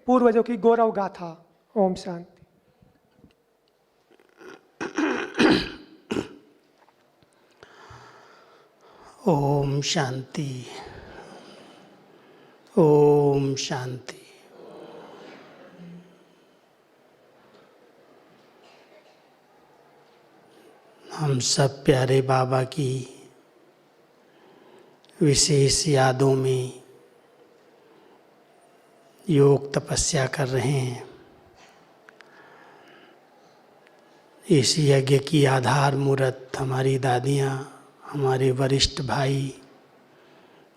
पूर्वजों की गौरव गाथा। ओम शांति। ओम शांति। ओम शांति। हम सब प्यारे बाबा की विशेष यादों में योग तपस्या कर रहे हैं। इस यज्ञ की आधार मूर्त हमारी दादियाँ, हमारे वरिष्ठ भाई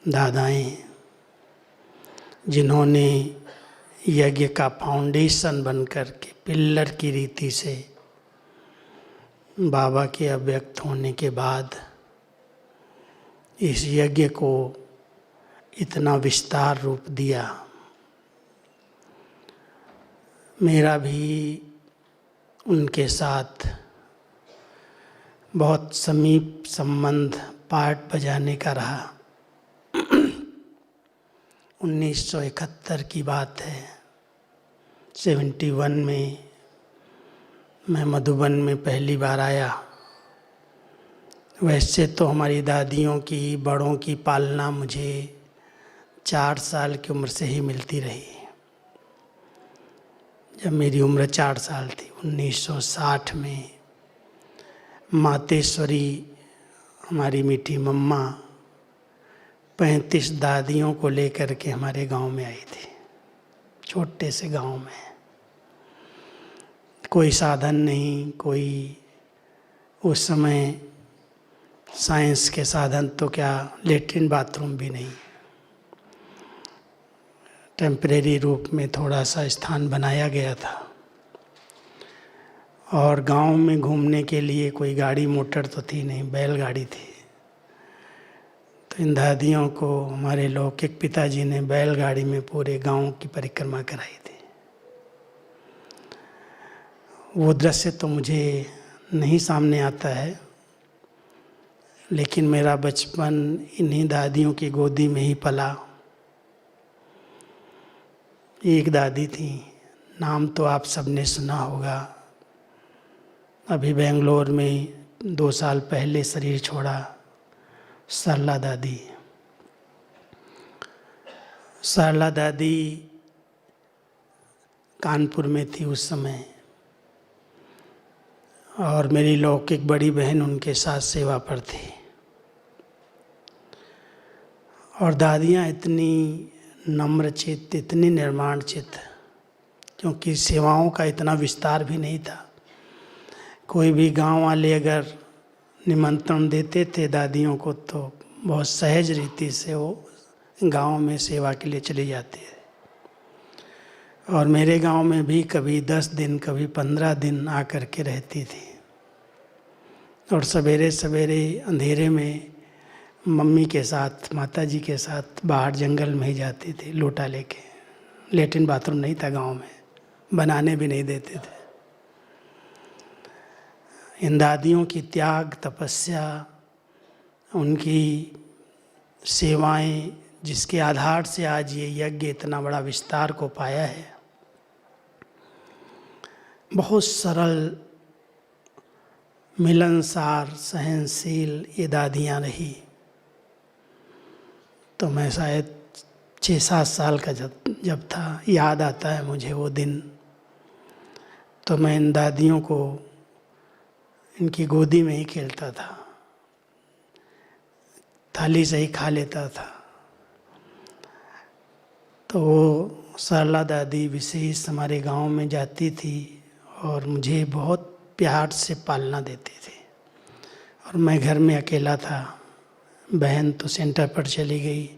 दादाएं, जिन्होंने यज्ञ का फाउंडेशन बनकर के पिल्लर की रीति से बाबा के अव्यक्त होने के बाद इस यज्ञ को इतना विस्तार रूप दिया। मेरा भी उनके साथ बहुत समीप संबंध पार्ट बजाने का रहा। 1971 की बात है। 71 में मैं मधुबन में पहली बार आया। वैसे तो हमारी दादियों की, बड़ों की पालना मुझे 4 साल की उम्र से ही मिलती रही। जब मेरी उम्र 4 साल थी, 1960 में मातेश्वरी हमारी मीठी मम्मा 35 दादियों को लेकर के हमारे गांव में आई थी। छोटे से गांव में कोई साधन नहीं, कोई उस समय साइंस के साधन तो क्या, लेट्रिन बाथरूम भी नहीं। टेम्परेरी रूप में थोड़ा सा स्थान बनाया गया था और गांव में घूमने के लिए कोई गाड़ी मोटर तो थी नहीं, बैलगाड़ी थी। तो इन दादियों को हमारे लौकिक पिताजी ने बैलगाड़ी में पूरे गांव की परिक्रमा कराई थी। वो दृश्य तो मुझे नहीं सामने आता है, लेकिन मेरा बचपन इन्हीं दादियों की गोदी में ही पला। एक दादी थी, नाम तो आप सबने सुना होगा, अभी बेंगलोर में 2 साल पहले शरीर छोड़ा, सरला दादी। सरला दादी कानपुर में थी उस समय और मेरी लौकिक बड़ी बहन उनके साथ सेवा पर थी। और दादियाँ इतनी नम्र चित्त, इतनी निर्माण चित्त, क्योंकि सेवाओं का इतना विस्तार भी नहीं था। कोई भी गांव वाले अगर निमंत्रण देते थे दादियों को तो बहुत सहज रीति से वो गांव में सेवा के लिए चले जाते थे। और मेरे गांव में भी कभी 10 दिन, कभी 15 दिन आकर के रहती थी। और सवेरे सवेरे अंधेरे में मम्मी के साथ, माताजी के साथ बाहर जंगल में ही जाती थी लोटा लेके। लेट्रिन बाथरूम नहीं था गांव में, बनाने भी नहीं देते थे। इन दादियों की त्याग, तपस्या, उनकी सेवाएं, जिसके आधार से आज ये यज्ञ इतना बड़ा विस्तार को पाया है। बहुत सरल, मिलनसार, सहनशील ये दादियाँ रही। तो मैं शायद 6-7 साल का जब था, याद आता है मुझे वो दिन। तो मैं इन दादियों को इनकी गोदी में ही खेलता था, थाली से ही खा लेता था। तो वो सरला दादी विशेष हमारे गांव में जाती थी और मुझे बहुत प्यार से पालना देती थी। और मैं घर में अकेला था, बहन तो सेंटर पर चली गई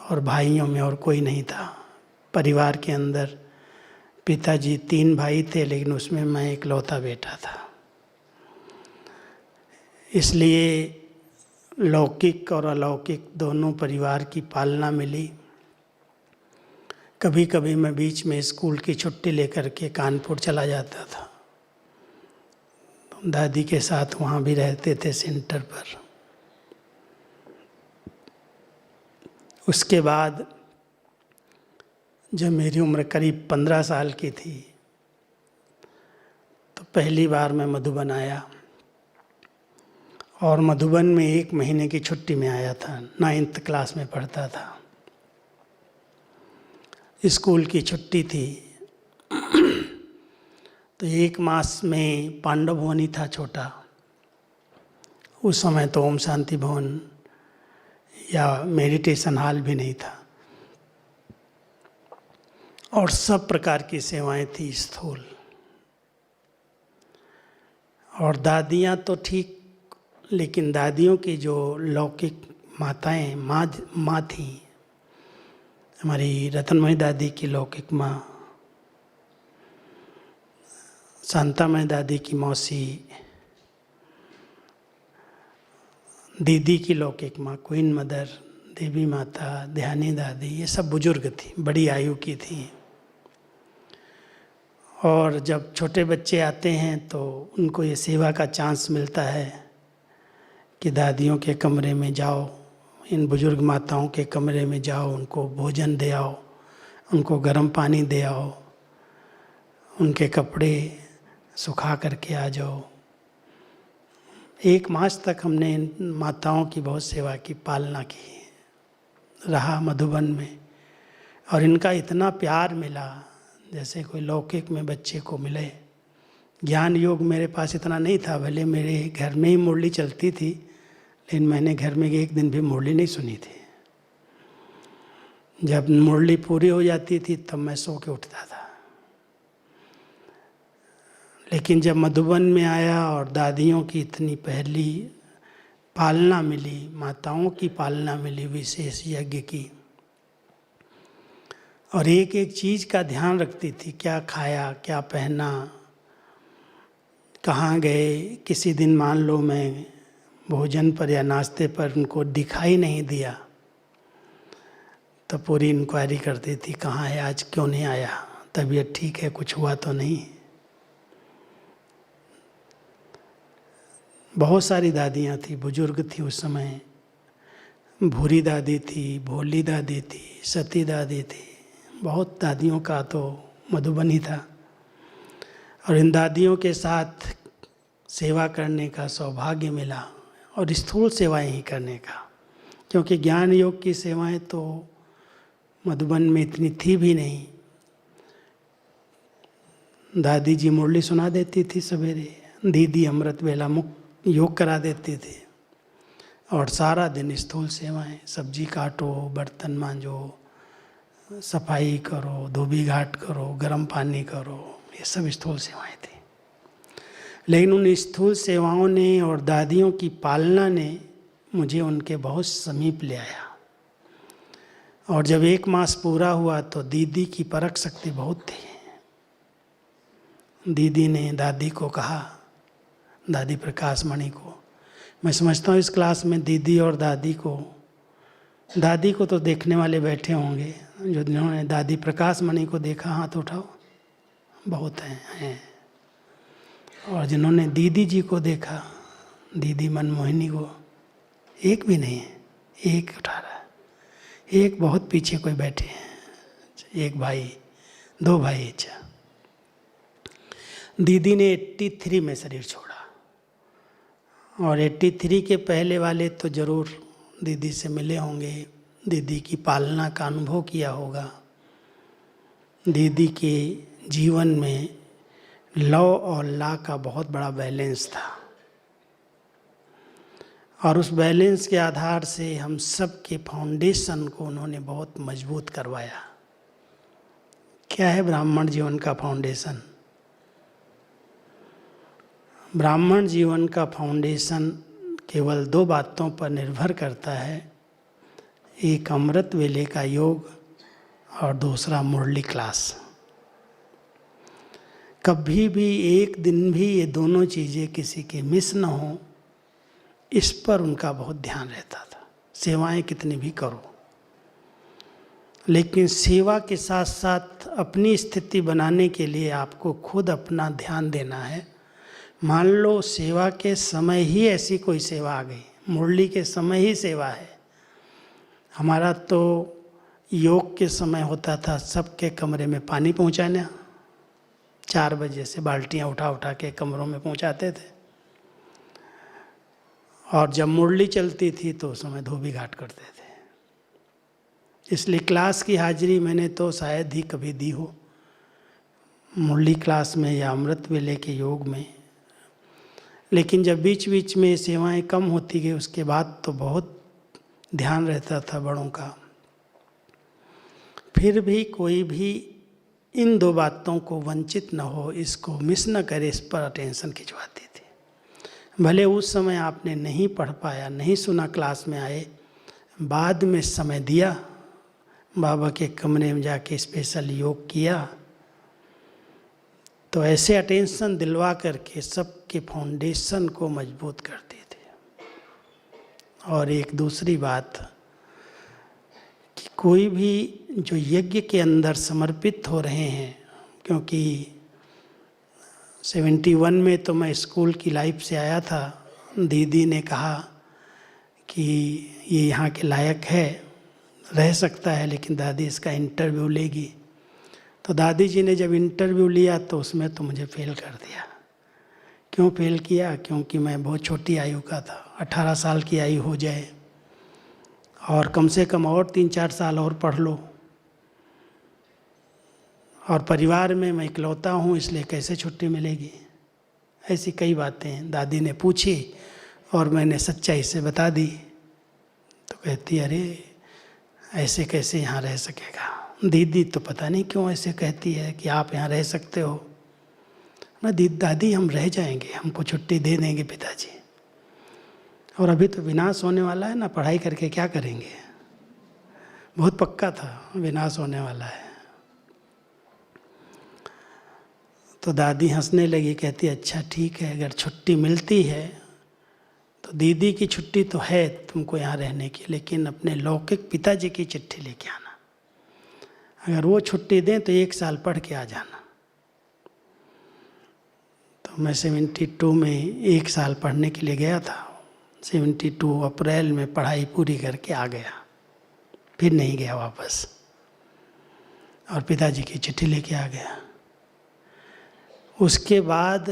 और भाइयों में और कोई नहीं था। परिवार के अंदर पिताजी 3 भाई थे, लेकिन उसमें मैं इकलौता बेटा था। इसलिए लौकिक और अलौकिक दोनों परिवार की पालना मिली। कभी कभी मैं बीच में स्कूल की छुट्टी लेकर के कानपुर चला जाता था। तो दादी के साथ वहाँ भी रहते थे सेंटर पर। उसके बाद जब मेरी उम्र करीब 15 साल की थी तो पहली बार मैं मधुबन आया, और मधुबन में 1 महीने की छुट्टी में आया था। 9th क्लास में पढ़ता था। स्कूल की छुट्टी थी तो 1 मास में पांडव भवन ही था छोटा। उस समय तो ओम शांति भवन या मेडिटेशन हॉल भी नहीं था, और सब प्रकार की सेवाएं थी स्थूल। और दादियाँ तो ठीक, लेकिन दादियों की जो लौकिक माताएं माँ थी, हमारी रतनमयी दादी की लौकिक माँ, शांतामयी दादी की मौसी, दीदी की लौकिक माँ क्वीन मदर, देवी माता, ध्यानी दादी, ये सब बुजुर्ग थी, बड़ी आयु की थी। और जब छोटे बच्चे आते हैं तो उनको ये सेवा का चांस मिलता है कि दादियों के कमरे में जाओ, इन बुजुर्ग माताओं के कमरे में जाओ, उनको भोजन दे आओ, उनको गर्म पानी दे आओ, उनके कपड़े सुखा करके आ जाओ। 1 मास तक हमने इन माताओं की बहुत सेवा की, पालना की, रहा मधुबन में। और इनका इतना प्यार मिला जैसे कोई लौकिक में बच्चे को मिले। ज्ञान योग मेरे पास इतना नहीं था, भले मेरे घर में ही मुरली चलती थी, लेकिन मैंने घर में 1 दिन भी मुरली नहीं सुनी थी। जब मुरली पूरी हो जाती थी तब मैं सो के उठता था। लेकिन जब मधुबन में आया और दादियों की इतनी पहली पालना मिली, माताओं की पालना मिली, विशेष यज्ञ की, और एक एक चीज़ का ध्यान रखती थी, क्या खाया, क्या पहना, कहाँ गए। किसी दिन मान लो मैं भोजन पर या नाश्ते पर उनको दिखाई नहीं दिया तो पूरी इंक्वायरी करती थी, कहाँ है आज, क्यों नहीं आया, तबीयत ठीक है, कुछ हुआ तो नहीं। बहुत सारी दादियाँ थी, बुजुर्ग थी उस समय। भूरी दादी थी, भोली दादी थी, सती दादी थी, बहुत दादियों का तो मधुबन ही था। और इन दादियों के साथ सेवा करने का सौभाग्य मिला, और स्थूल सेवाएं ही करने का, क्योंकि ज्ञान योग की सेवाएं तो मधुबन में इतनी थी भी नहीं। दादी जी मुरली सुना देती थी सवेरे, दीदी अमृत वेला मुक्त योग करा देती थी, और सारा दिन स्थूल सेवाएं, सब्जी काटो, बर्तन मांजो, सफाई करो, धोबी घाट करो, गर्म पानी करो, ये सब स्थूल सेवाएं थी। लेकिन उन स्थूल सेवाओं ने और दादियों की पालना ने मुझे उनके बहुत समीप ले आया। और जब 1 मास पूरा हुआ तो दीदी की परख शक्ति बहुत थी। दीदी ने दादी को कहा, दादी प्रकाश मणि को, मैं समझता हूँ इस क्लास में दीदी और दादी को तो देखने वाले बैठे होंगे, जो जिन्होंने दादी प्रकाश मणि को देखा हाथ उठाओ, बहुत हैं। और जिन्होंने दीदी जी को देखा, दीदी मनमोहिनी को, एक भी नहीं है, एक उठा रहा है, एक बहुत पीछे कोई बैठे हैं, 1 भाई 2 भाई। अच्छा, दीदी ने 83 में शरीर छोड़ा, और 83 के पहले वाले तो ज़रूर दीदी से मिले होंगे, दीदी की पालना का अनुभव किया होगा। दीदी के जीवन में लव और ला का बहुत बड़ा बैलेंस था, और उस बैलेंस के आधार से हम सब के फाउंडेशन को उन्होंने बहुत मजबूत करवाया। क्या है ब्राह्मण जीवन का फाउंडेशन? ब्राह्मण जीवन का फाउंडेशन केवल 2 बातों पर निर्भर करता है, एक अमृत वेले का योग और दूसरा मुरली क्लास। कभी भी एक दिन भी ये दोनों चीज़ें किसी के मिस न हो, इस पर उनका बहुत ध्यान रहता था। सेवाएं कितनी भी करो, लेकिन सेवा के साथ साथ अपनी स्थिति बनाने के लिए आपको खुद अपना ध्यान देना है। मान लो सेवा के समय ही ऐसी कोई सेवा आ गई, मुरली के समय ही सेवा है, हमारा तो योग के समय होता था सबके कमरे में पानी पहुंचाना, 4 बजे से बाल्टियां उठा उठा के कमरों में पहुंचाते थे। और जब मुरली चलती थी तो उस समय धोबी घाट करते थे। इसलिए क्लास की हाजिरी मैंने तो शायद ही कभी दी हो, मुरली क्लास में या अमृत वेले के योग में। लेकिन जब बीच बीच में सेवाएं कम होती गई उसके बाद तो बहुत ध्यान रहता था बड़ों का। फिर भी कोई भी इन 2 बातों को वंचित न हो, इसको मिस न करे, इस पर अटेंशन खिंचवाती थी। भले उस समय आपने नहीं पढ़ पाया, नहीं सुना, क्लास में आए, बाद में समय दिया, बाबा के कमरे में जाके स्पेशल योग किया, तो ऐसे अटेंशन दिलवा करके सबके फाउंडेशन को मजबूत करते थे। और एक दूसरी बात कि कोई भी जो यज्ञ के अंदर समर्पित हो रहे हैं, क्योंकि 71 में तो मैं स्कूल की लाइफ से आया था, दीदी ने कहा कि ये यहाँ के लायक है, रह सकता है, लेकिन दादी इसका इंटरव्यू लेगी। तो दादी जी ने जब इंटरव्यू लिया तो उसमें तो मुझे फेल कर दिया। क्यों फेल किया? क्योंकि मैं बहुत छोटी आयु का था, 18 साल की आयु हो जाए और कम से कम और 3-4 साल और पढ़ लो, और परिवार में मैं इकलौता हूँ, इसलिए कैसे छुट्टी मिलेगी। ऐसी कई बातें दादी ने पूछी और मैंने सच्चाई से बता दी। तो कहती, अरे ऐसे कैसे यहाँ रह सकेगा? दीदी तो पता नहीं क्यों ऐसे कहती है कि आप यहाँ रह सकते हो। ना दादी, हम रह जाएंगे, हमको छुट्टी दे देंगे पिताजी, और अभी तो विनाश होने वाला है ना, पढ़ाई करके क्या करेंगे। बहुत पक्का था विनाश होने वाला है। तो दादी हंसने लगी, कहती अच्छा ठीक है, अगर छुट्टी मिलती है तो दीदी की छुट्टी तो है तुमको यहाँ रहने की, लेकिन अपने लौकिक पिताजी की चिट्ठी लेके आना। अगर वो छुट्टी दें तो 1 साल पढ़ के आ जाना। तो मैं 72 में 1 साल पढ़ने के लिए गया था। 72 अप्रैल में पढ़ाई पूरी करके आ गया, फिर नहीं गया वापस, और पिताजी की चिट्ठी लेके आ गया। उसके बाद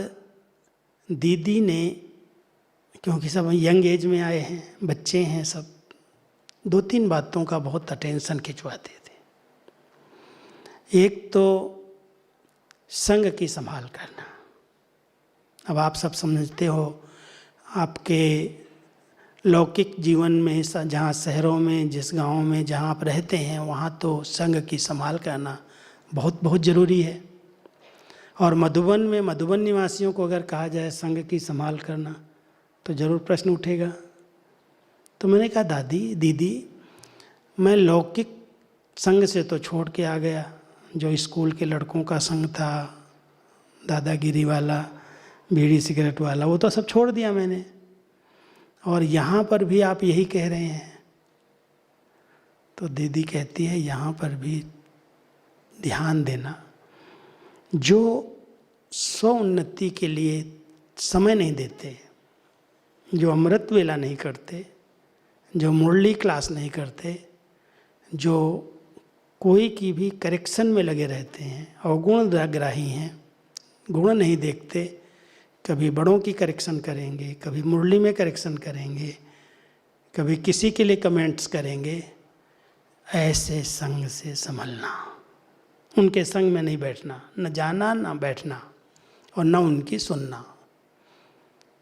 दीदी ने, क्योंकि सब यंग एज में आए हैं, बच्चे हैं सब, 2-3 बातों का बहुत अटेंशन खिंचवाते थे। एक तो संघ की संभाल करना। अब आप सब समझते हो, आपके लौकिक जीवन में जहाँ शहरों में, जिस गांव में जहाँ आप रहते हैं, वहाँ तो संघ की संभाल करना बहुत बहुत ज़रूरी है। और मधुबन में, मधुबन निवासियों को अगर कहा जाए संघ की संभाल करना, तो ज़रूर प्रश्न उठेगा। तो मैंने कहा दीदी, मैं लौकिक संघ से तो छोड़ के आ गया, जो स्कूल के लड़कों का संघ था, दादागिरी वाला, बीड़ी सिगरेट वाला, वो तो सब छोड़ दिया मैंने, और यहाँ पर भी आप यही कह रहे हैं। तो दीदी कहती है यहाँ पर भी ध्यान देना। जो स्व उन्नति के लिए समय नहीं देते, जो अमृत वेला नहीं करते, जो मुरली क्लास नहीं करते, जो कोई की भी करेक्शन में लगे रहते हैं, अवगुणग्राही हैं, गुण नहीं देखते, कभी बड़ों की करेक्शन करेंगे, कभी मुरली में करेक्शन करेंगे, कभी किसी के लिए कमेंट्स करेंगे, ऐसे संग से संभलना। उनके संग में नहीं बैठना, न जाना न बैठना, और न उनकी सुनना।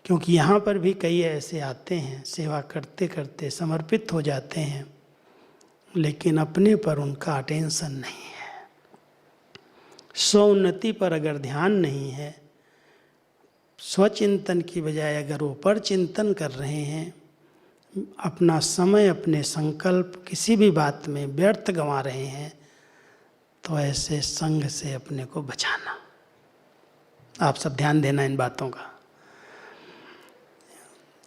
क्योंकि यहाँ पर भी कई ऐसे आते हैं, सेवा करते करते समर्पित हो जाते हैं, लेकिन अपने पर उनका अटेंशन नहीं है। स्वोन्नति पर अगर ध्यान नहीं है, स्वचिंतन की बजाय अगर वो पर चिंतन कर रहे हैं, अपना समय, अपने संकल्प किसी भी बात में व्यर्थ गंवा रहे हैं, तो ऐसे संग से अपने को बचाना। आप सब ध्यान देना इन बातों का,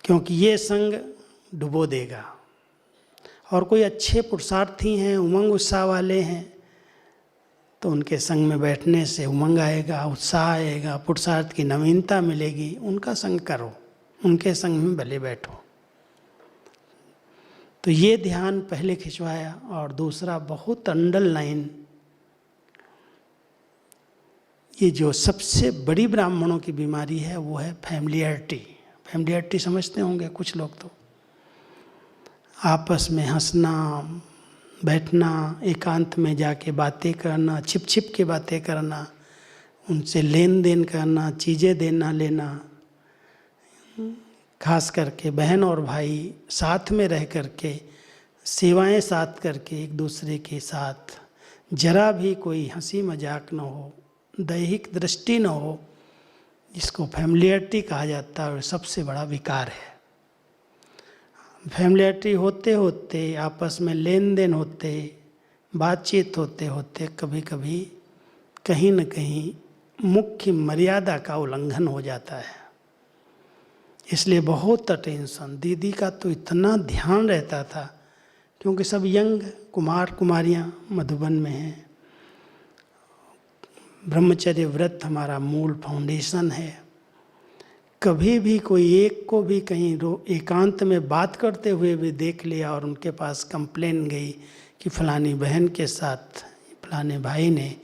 क्योंकि ये संग डुबो देगा। और कोई अच्छे पुरुषार्थी हैं, उमंग उत्साह वाले हैं, तो उनके संग में बैठने से उमंग आएगा, उत्साह आएगा, पुरुषार्थ की नवीनता मिलेगी। उनका संग करो, उनके संग में भले बैठो। तो तो ये ध्यान पहले खिंचवाया। और दूसरा बहुत अंडरलाइन, ये जो सबसे बड़ी ब्राह्मणों की बीमारी है वो है फैमिलियरिटी। फैमिलियरिटी समझते होंगे कुछ लोग, तो आपस में हंसना, बैठना, एकांत में जाके बातें करना, छिप छिप के बातें करना, उनसे लेन देन करना, चीज़ें देना लेना, खास करके बहन और भाई साथ में रह करके सेवाएं साथ करके एक दूसरे के साथ, जरा भी कोई हंसी मजाक न हो, दैहिक दृष्टि न हो, जिसको फैमिलियरिटी कहा जाता है, और सबसे बड़ा विकार है। फैमिलियरिटी होते होते, आपस में लेन देन होते, बातचीत होते होते कभी कभी कहीं न कहीं मुख्य मर्यादा का उल्लंघन हो जाता है। इसलिए बहुत अटेंशन, दीदी का तो इतना ध्यान रहता था, क्योंकि सब यंग कुमार कुमारियाँ मधुबन में हैं। ब्रह्मचर्य व्रत हमारा मूल फाउंडेशन है। कभी भी कोई एक को भी कहीं एकांत में बात करते हुए भी देख लिया और उनके पास कंप्लेन गई कि फलानी बहन के साथ फलाने भाई ने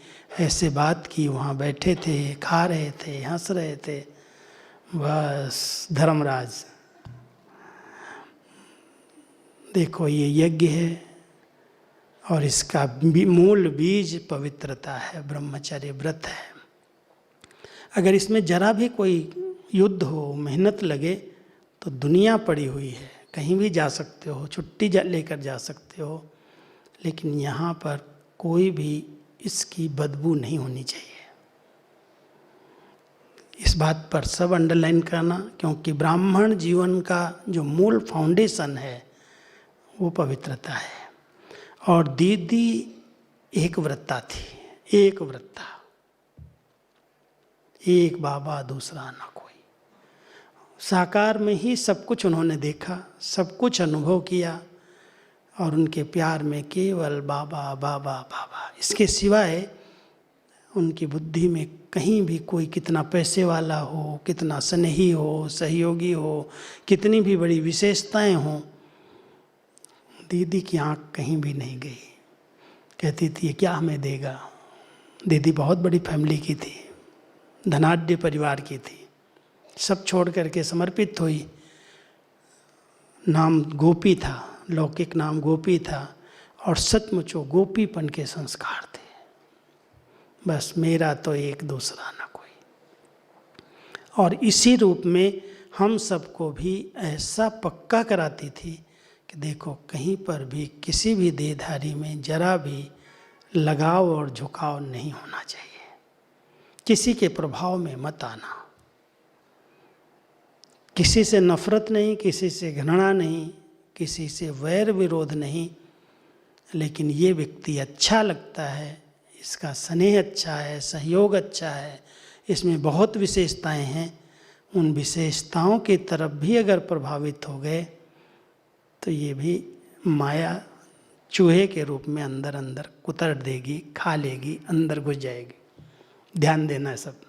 ऐसे बात की, वहाँ बैठे थे, खा रहे थे, हंस रहे थे, बस धर्मराज, देखो ये यज्ञ है और इसका मूल बीज पवित्रता है, ब्रह्मचर्य व्रत है। अगर इसमें जरा भी कोई युद्ध हो, मेहनत लगे, तो दुनिया पड़ी हुई है, कहीं भी जा सकते हो, छुट्टी लेकर जा सकते हो, लेकिन यहाँ पर कोई भी इसकी बदबू नहीं होनी चाहिए। इस बात पर सब अंडरलाइन करना, क्योंकि ब्राह्मण जीवन का जो मूल फाउंडेशन है वो पवित्रता है। और दीदी एक व्रता थी, एक व्रता, एक बाबा दूसरा ना कोई। साकार में ही सब कुछ उन्होंने देखा, सब कुछ अनुभव किया, और उनके प्यार में केवल बाबा बाबा बाबा, इसके सिवाय उनकी बुद्धि में कहीं भी कोई कितना पैसे वाला हो, कितना स्नेही हो, सहयोगी हो, कितनी भी बड़ी विशेषताएं हों, दीदी की आँख कहीं भी नहीं गई। कहती थी ये क्या हमें देगा। दीदी बहुत बड़ी फैमिली की थी, धनाढ्य परिवार की थी, सब छोड़ करके समर्पित हुई। नाम गोपी था, लौकिक नाम गोपी था, और सचमुच वो गोपीपन के संस्कार थे। बस मेरा तो एक दूसरा ना कोई। और इसी रूप में हम सबको भी ऐसा पक्का कराती थी कि देखो कहीं पर भी किसी भी देहधारी में जरा भी लगाव और झुकाव नहीं होना चाहिए, किसी के प्रभाव में मत आना, किसी से नफरत नहीं, किसी से घृणा नहीं, किसी से वैर विरोध नहीं, लेकिन ये व्यक्ति अच्छा लगता है, इसका स्नेह अच्छा है, सहयोग अच्छा है, इसमें बहुत विशेषताएं हैं, उन विशेषताओं की तरफ भी अगर प्रभावित हो गए तो ये भी माया चूहे के रूप में अंदर अंदर कुतर देगी, खा लेगी, अंदर घुस जाएगी। ध्यान देना है सब।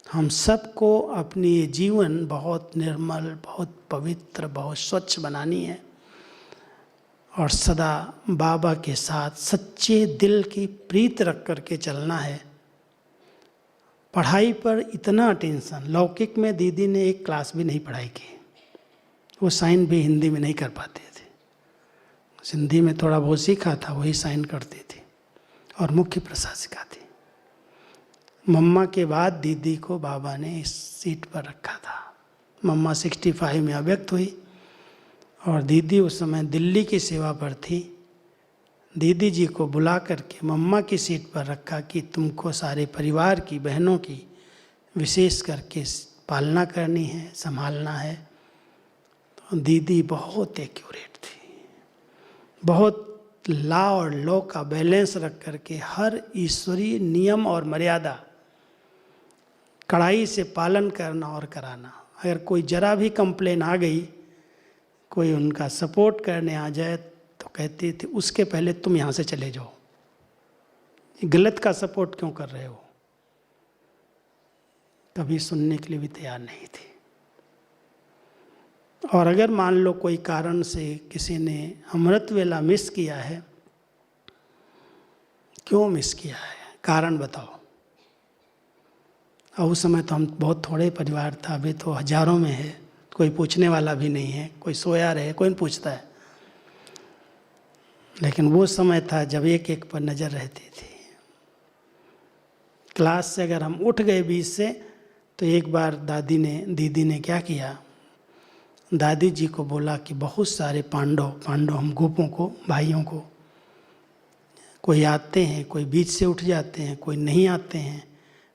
हम सबको अपनी ये जीवन बहुत निर्मल, बहुत पवित्र, बहुत स्वच्छ बनानी है, और सदा बाबा के साथ सच्चे दिल की प्रीत रख करके चलना है। पढ़ाई पर इतना अटेंशन, लौकिक में दीदी ने एक क्लास भी नहीं पढ़ाई की, वो साइन भी हिंदी में नहीं कर पाते थे, हिंदी में थोड़ा बहुत सीखा था, वही साइन करती थी, और मुख्य प्रशासिका थी। मम्मा के बाद दीदी को बाबा ने इस सीट पर रखा था। मम्मा 65 में अव्यक्त हुई, और दीदी उस समय दिल्ली की सेवा पर थी। दीदी जी को बुला करके मम्मा की सीट पर रखा कि तुमको सारे परिवार की, बहनों की विशेष करके पालना करनी है, संभालना है। तो दीदी बहुत एक्यूरेट थी, बहुत ला और लॉ का बैलेंस रख करके हर ईश्वरीय नियम और मर्यादा कड़ाई से पालन करना और कराना। अगर कोई जरा भी कंप्लेन आ गई, कोई उनका सपोर्ट करने आ जाए, तो कहती थी उसके पहले तुम यहाँ से चले जाओ, गलत का सपोर्ट क्यों कर रहे हो। कभी सुनने के लिए भी तैयार नहीं थी। और अगर मान लो कोई कारण से किसी ने अमृत वेला मिस किया है, क्यों मिस किया है, कारण बताओ। और उस समय तो हम बहुत थोड़े परिवार था, अभी तो हजारों में है, कोई पूछने वाला भी नहीं है, कोई सोया रहे कोई नहीं पूछता है। लेकिन वो समय था जब एक एक पर नज़र रहती थी। क्लास से अगर हम उठ गए बीच से, तो एक बार दीदी ने क्या किया, दादी जी को बोला कि बहुत सारे पांडव हम गोपों को, भाइयों को, कोई आते हैं, कोई बीच से उठ जाते हैं, कोई नहीं आते हैं,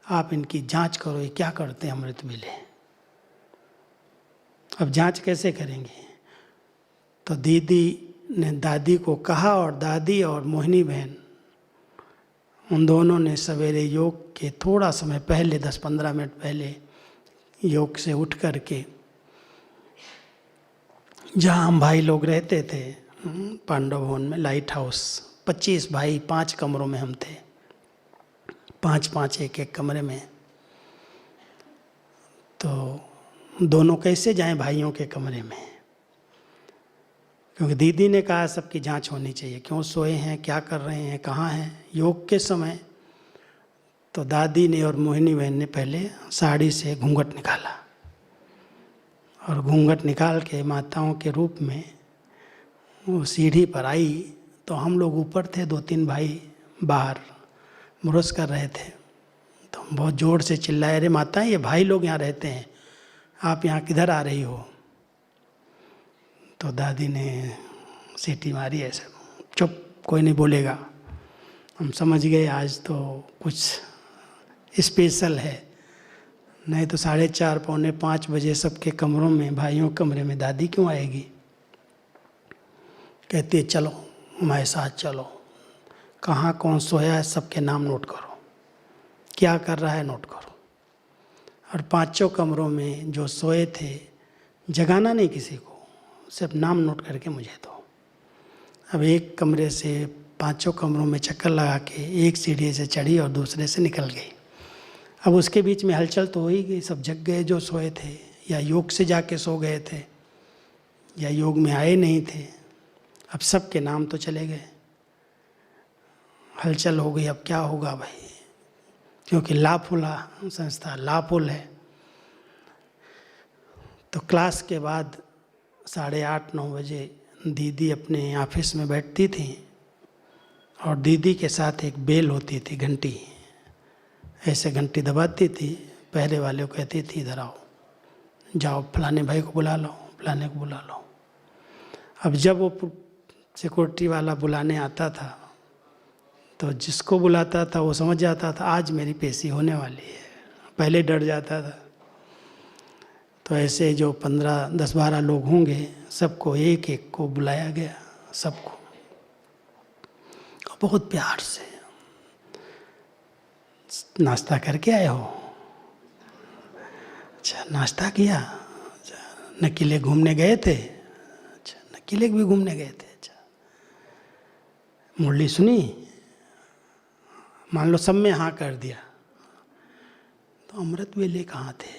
आप इनकी जांच करो, ये क्या करते हैं अमृत वेले। अब जांच कैसे करेंगे। तो दीदी ने दादी को कहा, और दादी और मोहिनी बहन उन दोनों ने सवेरे योग के थोड़ा समय पहले, 10-15 मिनट पहले योग से उठ करके, जहाँ हम भाई लोग रहते थे पांडव भवन में, लाइट हाउस, 25 भाई 5 कमरों में हम थे, 5-5 एक कमरे में। तो दोनों कैसे जाएं भाइयों के कमरे में, क्योंकि दीदी ने कहा सबकी जांच होनी चाहिए, क्यों सोए हैं, क्या कर रहे हैं, कहाँ हैं योग के समय। तो दादी ने और मोहिनी बहन ने पहले साड़ी से घूंघट निकाला, और घूंघट निकाल के माताओं के रूप में वो सीढ़ी पर आई। तो हम लोग ऊपर थे, 2-3 भाई बाहर मुरस कर रहे थे। तो हम बहुत ज़ोर से चिल्लाए, अरे माता, ये भाई लोग यहाँ रहते हैं, आप यहाँ किधर आ रही हो। तो दादी ने सीटी मारी ऐसे, चुप, कोई नहीं बोलेगा। हम समझ गए आज तो कुछ स्पेशल है, नहीं तो 4:30 पौने 5 बजे सबके कमरों में, भाइयों कमरे में दादी क्यों आएगी। कहती है चलो हमारे साथ चलो, कहाँ कौन सोया है सबके नाम नोट करो, क्या कर रहा है नोट करो। और 5 कमरों में जो सोए थे, जगाना नहीं किसी को, सिर्फ नाम नोट करके मुझे दो। अब एक कमरे से 5 कमरों में चक्कर लगा के एक सीढ़ी से चढ़ी और दूसरे से निकल गई। अब उसके बीच में हलचल तो हो ही गई, सब जग गए जो सोए थे, या योग से जाके सो गए थे, या योग में आए नहीं थे। अब सबके नाम तो चले गए, हलचल हो गई। अब क्या होगा भाई, क्योंकि लाफुला संस्था, लाफुल है। तो क्लास के बाद 8:30-9 बजे दीदी अपने ऑफिस में बैठती थी, और दीदी के साथ एक बेल होती थी, घंटी, ऐसे घंटी दबाती थी, पहरे वाले को कहती थी इधर आओ, जाओ फलाने भाई को बुला लो, फलाने को बुला लो। अब जब वो सिक्योरिटी वाला बुलाने आता था, तो जिसको बुलाता था वो समझ जाता था आज मेरी पेशी होने वाली है, पहले डर जाता था। तो ऐसे जो 10-12 लोग होंगे, सबको एक एक को बुलाया गया, सबको बहुत प्यार से। नाश्ता करके आए हो? अच्छा, नाश्ता किया। अच्छा, नकीले घूमने गए थे? अच्छा, नकीले भी घूमने गए थे। अच्छा, मुरली सुनी? मान लो सब में हाँ कर दिया, तो अमृत वेले कहाँ थे?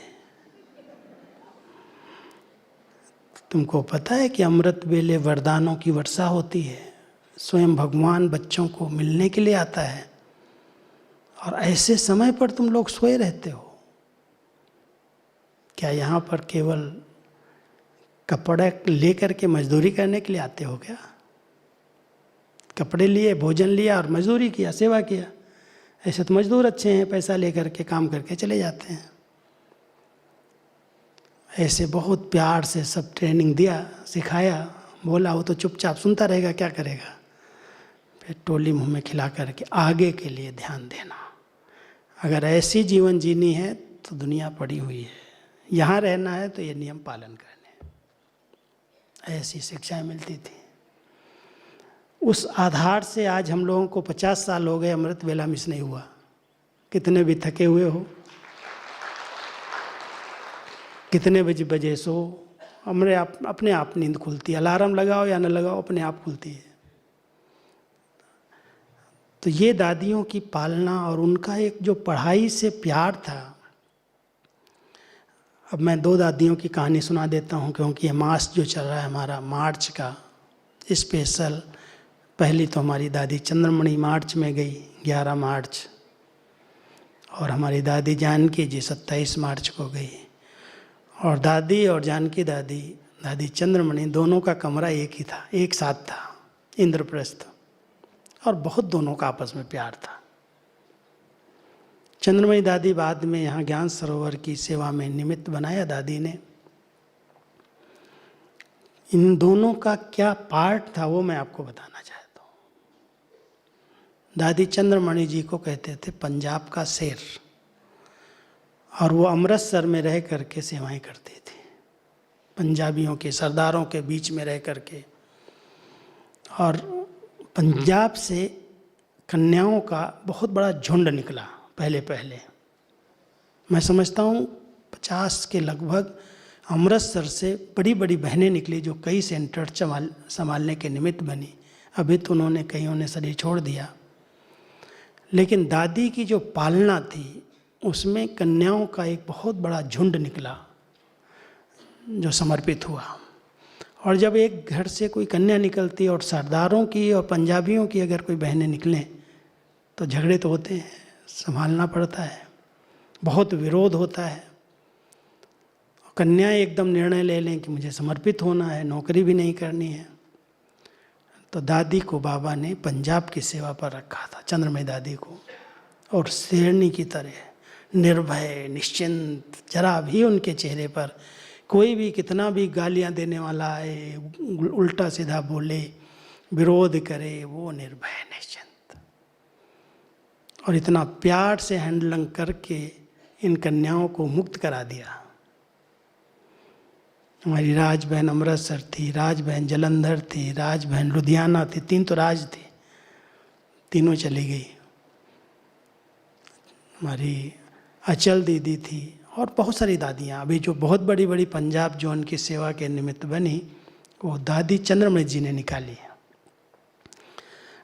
तुमको पता है कि अमृत वेले वरदानों की वर्षा होती है, स्वयं भगवान बच्चों को मिलने के लिए आता है, और ऐसे समय पर तुम लोग सोए रहते हो। क्या यहाँ पर केवल कपड़े लेकर के मजदूरी करने के लिए आते हो क्या? कपड़े लिए, भोजन लिया और मजदूरी किया, सेवा किया। ऐसे तो मजदूर अच्छे हैं, पैसा लेकर के काम करके चले जाते हैं। ऐसे बहुत प्यार से सब ट्रेनिंग दिया, सिखाया, बोला, वो तो चुपचाप सुनता रहेगा, क्या करेगा। फिर टोली मुँह में खिला करके आगे के लिए ध्यान देना। अगर ऐसी जीवन जीनी है तो दुनिया पड़ी हुई है, यहाँ रहना है तो ये नियम पालन करने। ऐसी शिक्षाएं मिलती थी। उस आधार से आज हम लोगों को 50 साल हो गए, अमृत वेला मिस नहीं हुआ। कितने भी थके हुए हो, कितने बजे सो, अपने आप नींद खुलती है। अलार्म लगाओ या न लगाओ, अपने आप खुलती है। तो ये दादियों की पालना और उनका एक जो पढ़ाई से प्यार था, अब मैं 2 दादियों की कहानी सुना देता हूँ, क्योंकि ये मास जो चल रहा है हमारा मार्च का स्पेशल। पहली तो हमारी दादी चंद्रमणि मार्च में गई 11 मार्च, और हमारी दादी जानकी जी 27 मार्च को गई। और दादी और जानकी दादी, दादी चंद्रमणि, दोनों का कमरा एक ही था, एक साथ था, इंद्रप्रस्थ, और बहुत दोनों का आपस में प्यार था। चंद्रमणि दादी बाद में यहाँ ज्ञान सरोवर की सेवा में निमित्त बनाया दादी ने। इन दोनों का क्या पार्ट था वो मैं आपको बताना चाहता हूँ। दादी चंद्रमणि जी को कहते थे पंजाब का शेर, और वो अमृतसर में रह करके सेवाएं करती थी, पंजाबियों के सरदारों के बीच में रह करके। और पंजाब से कन्याओं का बहुत बड़ा झुंड निकला। पहले मैं समझता हूँ 50 के लगभग अमृतसर से बड़ी बड़ी बहनें निकली, जो कई सेंटर संभालने के निमित्त बनी। अभी तो उन्होंने कईयों ने शरीर छोड़ दिया, लेकिन दादी की जो पालना थी उसमें कन्याओं का एक बहुत बड़ा झुंड निकला जो समर्पित हुआ। और जब एक घर से कोई कन्या निकलती और सरदारों की और पंजाबियों की अगर कोई बहनें निकलें तो झगड़े तो होते हैं, संभालना पड़ता है, बहुत विरोध होता है। कन्याएं एकदम निर्णय ले लें कि मुझे समर्पित होना है, नौकरी भी नहीं करनी है। तो दादी को बाबा ने पंजाब की सेवा पर रखा था, चंद्रमणि दादी को, और शेरनी की तरह निर्भय निश्चिंत, जरा भी उनके चेहरे पर कोई भी कितना भी गालियां देने वाला आए, उल्टा सीधा बोले, विरोध करे, वो निर्भय निश्चिंत, और इतना प्यार से हैंडलिंग करके इन कन्याओं को मुक्त करा दिया। हमारी राज बहन अमृतसर थी, राज बहन जलंधर थी, राज बहन लुधियाना थी, 3 तो राज थी, तीनों चली गई। हमारी अचल दीदी थी, और बहुत सारी दादियाँ अभी जो बहुत बड़ी बड़ी पंजाब जो उनकी सेवा के निमित्त बनी, वो दादी चंद्रमणि जी ने निकाली।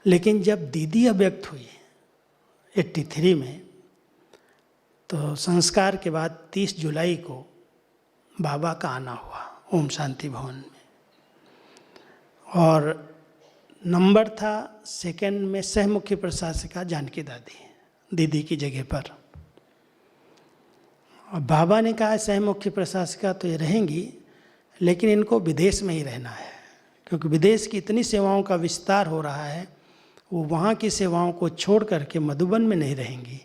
लेकिन जब दीदी अव्यक्त हुई 83 में, तो संस्कार के बाद 30 जुलाई को बाबा का आना हुआ ओम शांति भवन में, और नंबर था 2nd में सह मुख्य प्रशासिका जानकी दादी दीदी की जगह पर। और बाबा ने कहा सह मुख्य प्रशासिका तो ये रहेंगी, लेकिन इनको विदेश में ही रहना है, क्योंकि विदेश की इतनी सेवाओं का विस्तार हो रहा है, वो वहाँ की सेवाओं को छोड़ करके मधुबन में नहीं रहेंगी।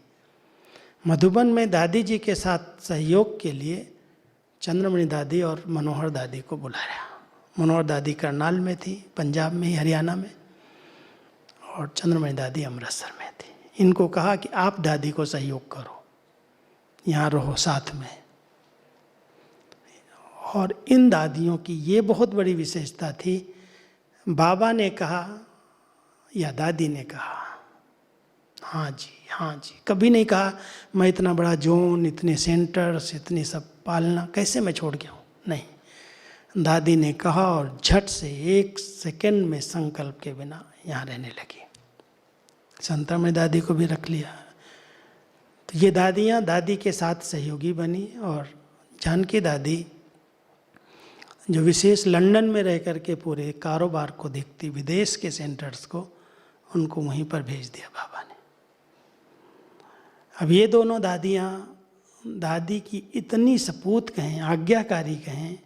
मधुबन में दादी जी के साथ सहयोग के लिए चंद्रमणि दादी और मनोहर दादी को बुलाया। मनोहर दादी करनाल में थी, पंजाब में ही, हरियाणा में, और चंद्रमणि दादी अमृतसर में थी। इनको कहा कि आप दादी को सहयोग करो, यहाँ रहो साथ में। और इन दादियों की ये बहुत बड़ी विशेषता थी, बाबा ने कहा या दादी ने कहा हाँ जी हाँ जी, कभी नहीं कहा मैं इतना बड़ा जोन, इतने सेंटर्स, इतनी सब पालना कैसे मैं छोड़ गया हूँ, नहीं। दादी ने कहा और झट से 1 सेकंड में संकल्प के बिना यहाँ रहने लगी। संतमणि दादी को भी रख लिया। तो ये दादियाँ दादी के साथ सहयोगी बनी, और जानकी दादी जो विशेष लंदन में रह कर के पूरे कारोबार को देखती, विदेश के सेंटर्स को, उनको वहीं पर भेज दिया बाबा ने। अब ये दोनों दादियाँ, दादी की इतनी सपूत कहें, आज्ञाकारी कहें,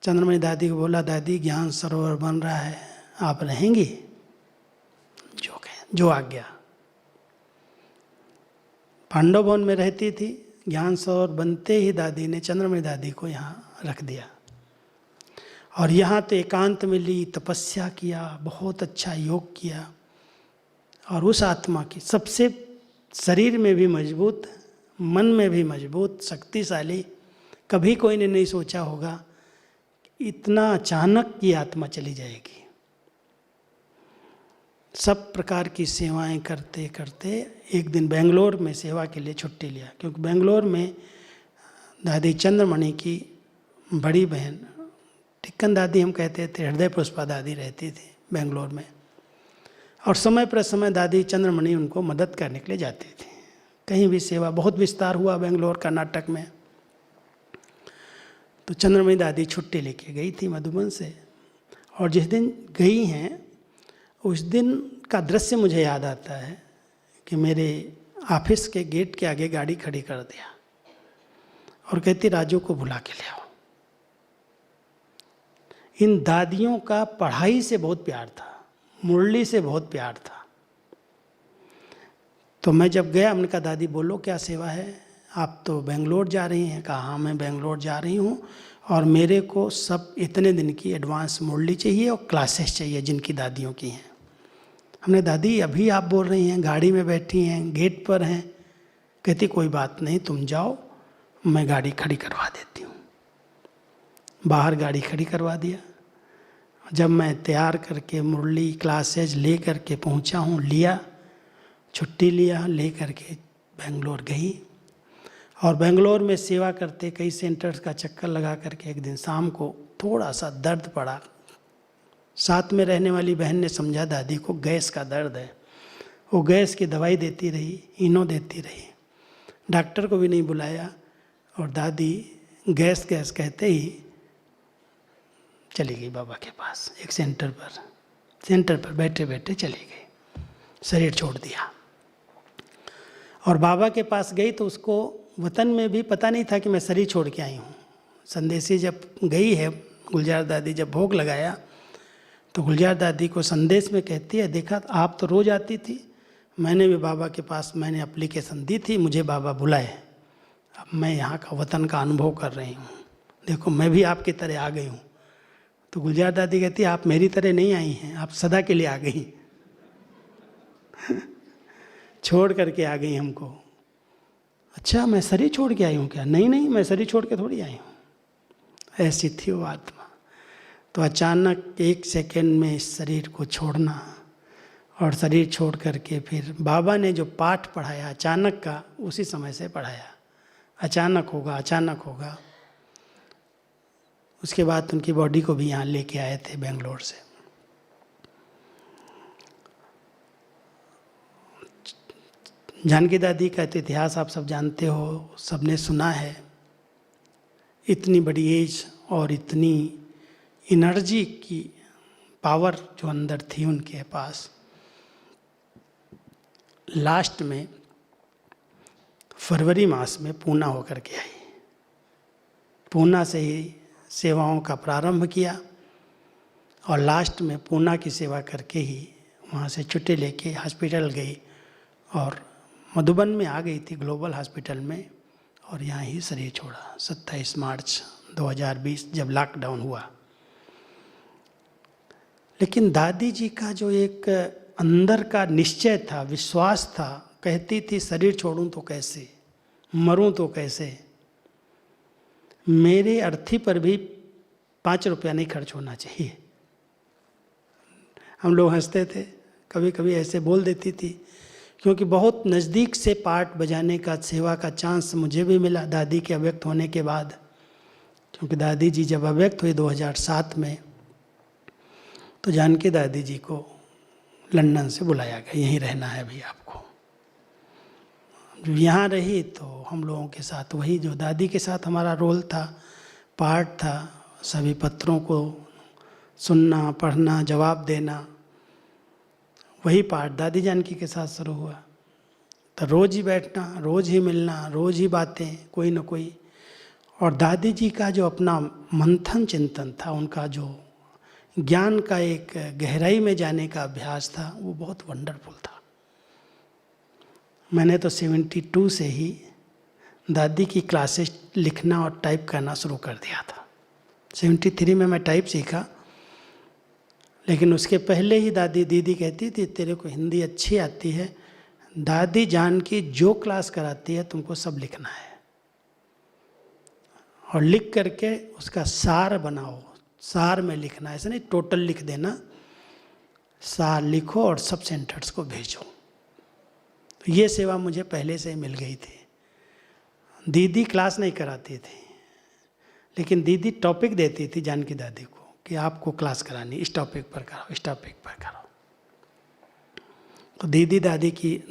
चंद्रमणि दादी को बोला दादी ज्ञान सरोवर बन रहा है, आप रहेंगी? जो कहें, जो आज्ञा। पांडव भवन में रहती थी, ज्ञान सरोवर बनते ही दादी ने चंद्रमणि दादी को यहाँ रख दिया, और यहाँ तो एकांत में ली, तपस्या किया, बहुत अच्छा योग किया, और उस आत्मा की सबसे शरीर में भी मजबूत, मन में भी मजबूत, शक्तिशाली, कभी कोई ने नहीं सोचा होगा इतना अचानक ये आत्मा चली जाएगी। सब प्रकार की सेवाएं करते करते एक दिन बेंगलोर में सेवा के लिए छुट्टी लिया, क्योंकि बेंगलोर में दादी चंद्रमणि की बड़ी बहन टिक्कन दादी हम कहते थे, हृदय पुष्पा दादी रहती थी बेंगलोर में, और समय पर समय दादी चंद्रमणि उनको मदद करने के लिए जाती थी। कहीं भी सेवा बहुत विस्तार हुआ बेंगलोर कर्नाटक में। तो चंद्रमणि दादी छुट्टी लेके गई थी मधुबन से, और जिस दिन गई हैं उस दिन का दृश्य मुझे याद आता है कि मेरे ऑफिस के गेट के आगे गाड़ी खड़ी कर दिया और कहती राजू को बुला के ले आओ। इन दादियों का पढ़ाई से बहुत प्यार था, मुरली से बहुत प्यार था। तो मैं जब गया, हमने कहा दादी बोलो क्या सेवा है, आप तो बेंगलोर जा रही हैं। कहा हाँ मैं बेंगलोर जा रही हूँ और मेरे को सब इतने दिन की एडवांस मुरली चाहिए और क्लासेस चाहिए जिनकी दादियों की हैं। हमने दादी अभी आप बोल रही हैं, गाड़ी में बैठी हैं, गेट पर हैं। कहती कोई बात नहीं, तुम जाओ, मैं गाड़ी खड़ी करवा देती हूँ। बाहर गाड़ी खड़ी करवा दिया। जब मैं तैयार करके मुरली क्लासेज ले करके पहुँचा हूँ, लिया, छुट्टी लिया, ले करके बेंगलोर गई। और बेंगलोर में सेवा करते कई सेंटर्स का चक्कर लगा करके एक दिन शाम को थोड़ा सा दर्द पड़ा। साथ में रहने वाली बहन ने समझा दादी को गैस का दर्द है। वो गैस की दवाई देती रही, इनो देती रही, डॉक्टर को भी नहीं बुलाया। और दादी गैस कहते ही चली गई बाबा के पास। एक सेंटर पर बैठे बैठे चली गई, शरीर छोड़ दिया। और बाबा के पास गई तो उसको वतन में भी पता नहीं था कि मैं शरीर छोड़ के आई हूँ। संदेशी जब गई है, गुलजार दादी जब भोग लगाया तो गुलजार दादी को संदेश में कहती है, देखा आप तो रोज़ आती थी, मैंने भी बाबा के पास मैंने एप्लीकेशन दी थी, मुझे बाबा बुलाए, अब मैं यहाँ का वतन का अनुभव कर रही हूँ, देखो मैं भी आपकी तरह आ गई हूँ। तो गुलजार दादी कहती है आप मेरी तरह नहीं आई हैं, आप सदा के लिए आ गई छोड़ करके आ गई हमको। अच्छा मैं शरीर छोड़ के आई हूँ क्या? नहीं नहीं, मैं शरीर छोड़ के थोड़ी आई हूँ। ऐसी थी वो आत्मा। तो अचानक एक सेकंड में इस शरीर को छोड़ना, और शरीर छोड़ करके फिर बाबा ने जो पाठ पढ़ाया अचानक का, उसी समय से पढ़ाया। अचानक होगा, अचानक होगा। उसके बाद उनकी बॉडी को भी यहाँ लेके आए थे बेंगलोर से। जानकी दादी का तो इतिहास आप सब जानते हो, सबने सुना है। इतनी बड़ी एज और इतनी एनर्जी की पावर जो अंदर थी उनके पास। लास्ट में फरवरी मास में पूना होकर के आई। पूना से ही सेवाओं का प्रारंभ किया और लास्ट में पूना की सेवा करके ही वहाँ से छुट्टी लेके हॉस्पिटल गई और मधुबन में आ गई थी ग्लोबल हॉस्पिटल में, और यहाँ ही शरीर छोड़ा 27 मार्च 2020 जब लॉकडाउन हुआ। लेकिन दादी जी का जो एक अंदर का निश्चय था, विश्वास था, कहती थी शरीर छोड़ूं तो कैसे, मरूं तो कैसे, मेरे अर्थी पर भी 5 रुपया नहीं खर्च होना चाहिए। हम लोग हंसते थे, कभी कभी ऐसे बोल देती थी, क्योंकि बहुत नज़दीक से पार्ट बजाने का, सेवा का चांस मुझे भी मिला दादी के अव्यक्त होने के बाद। क्योंकि दादी जी जब अव्यक्त हुई 2007 में, तो जानकी दादी जी को लंदन से बुलाया गया, यहीं रहना है अभी आपको। यहाँ रही तो हम लोगों के साथ वही जो दादी के साथ हमारा रोल था, पार्ट था, सभी पत्रों को सुनना, पढ़ना, जवाब देना, वही पार्ट दादी जानकी के साथ शुरू हुआ। तो रोज़ ही बैठना, रोज़ ही मिलना, रोज़ ही बातें, कोई न कोई। और दादी जी का जो अपना मंथन चिंतन था, उनका जो ज्ञान का एक गहराई में जाने का अभ्यास था, वो बहुत वंडरफुल था। मैंने तो 72 से ही दादी की क्लासेस लिखना और टाइप करना शुरू कर दिया था। 73 में मैं टाइप सीखा, लेकिन उसके पहले ही दीदी कहती थी तेरे को हिंदी अच्छी आती है, दादी जानकी जो क्लास कराती है तुमको सब लिखना है, और लिख करके उसका सार बनाओ। सार में लिखना, ऐसा नहीं टोटल लिख देना, सार लिखो और सब सेंटर्स को भेजो। तो ये सेवा मुझे पहले से ही मिल गई थी। दीदी क्लास नहीं कराती थी, लेकिन दीदी टॉपिक देती थी जानकी दादी को कि आपको क्लास करानी, इस टॉपिक पर कराओ, इस टॉपिक पर कराओ। तो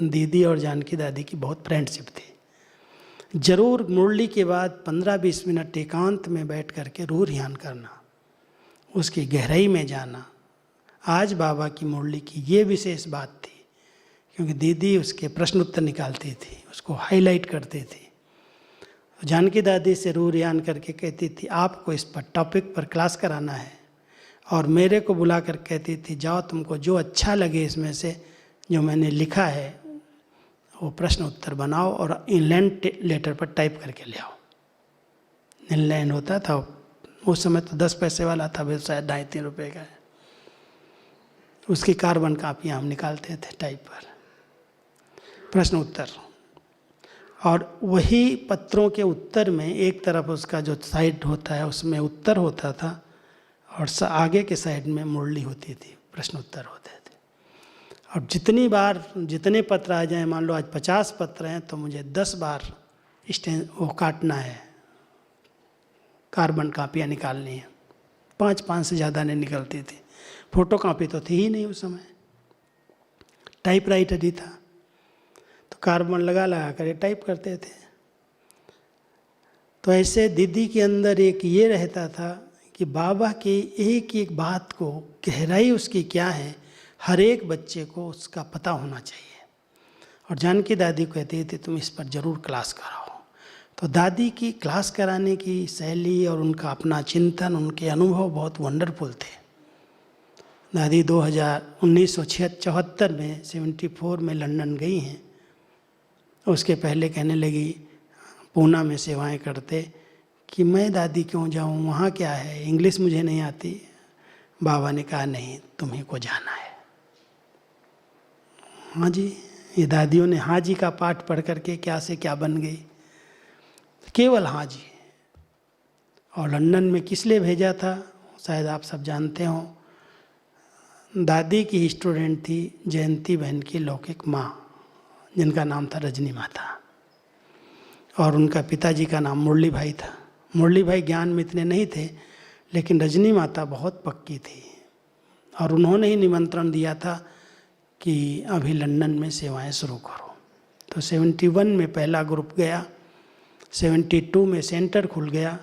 दीदी और जानकी दादी की बहुत फ्रेंडशिप थी। जरूर मुरली के बाद 15-20 मिनट एकांत में बैठ करके रूह ध्यान करना, उसकी गहराई में जाना। आज बाबा की मुरली की ये विशेष बात थी, क्योंकि दीदी उसके प्रश्न उत्तर निकालती थी, उसको हाईलाइट करती थी। जानकी दादी से रूह ध्यान करके कहती थी आपको इस पर टॉपिक पर क्लास कराना है, और मेरे को बुला कर कहती थी जाओ तुमको जो अच्छा लगे इसमें से जो मैंने लिखा है वो प्रश्न उत्तर बनाओ और इनलैंड लेटर पर टाइप करके ले आओ। इनलैंड होता था उस समय तो 10 पैसे वाला था, फिर शायद 2.5-3 रुपये का है। उसकी कार्बन कापियाँ हम निकालते थे टाइप पर, प्रश्न उत्तर। और वही पत्रों के उत्तर में एक तरफ उसका जो साइड होता है उसमें उत्तर होता था, और आगे के साइड में मुरली होती थी, प्रश्न उत्तर होते थे। और जितनी बार जितने पत्र आ जाएं, मान लो आज 50 पत्र हैं तो मुझे 10 बार वो काटना है, कार्बन कापियाँ निकालनी है। 5 से ज़्यादा नहीं निकलती थी। फोटो कापी तो थी ही नहीं उस समय, टाइपराइटर ही था, तो कार्बन लगा लगा कर टाइप करते थे। तो ऐसे दीदी के अंदर एक ये रहता था कि बाबा की एक एक बात को गहराई उसकी क्या है, हर एक बच्चे को उसका पता होना चाहिए। और जानकी दादी कहती थी तुम इस पर ज़रूर क्लास कराओ। तो दादी की क्लास कराने की शैली और उनका अपना चिंतन, उनके अनुभव बहुत वंडरफुल थे। दादी 1974 में 74 में लंदन गई हैं। उसके पहले कहने लगी पूना में सेवाएं करते कि मैं दादी क्यों जाऊं, वहाँ क्या है, इंग्लिश मुझे नहीं आती। बाबा ने कहा नहीं, तुम्हीं को जाना है। हाँ जी, ये दादियों ने हाँ जी का पाठ पढ़ करके क्या से क्या बन गई, केवल हाँ जी। और लंदन में किस लिए भेजा था शायद आप सब जानते हो। दादी की स्टूडेंट थी जयंती बहन की लौकिक माँ, जिनका नाम था रजनी माता, और उनका पिताजी का नाम मुरली भाई था। मुरली भाई ज्ञान में इतने नहीं थे, लेकिन रजनी माता बहुत पक्की थी, और उन्होंने ही निमंत्रण दिया था कि अभी लंदन में सेवाएं शुरू करो। तो 71 में पहला ग्रुप गया, 72 में सेंटर खुल गया,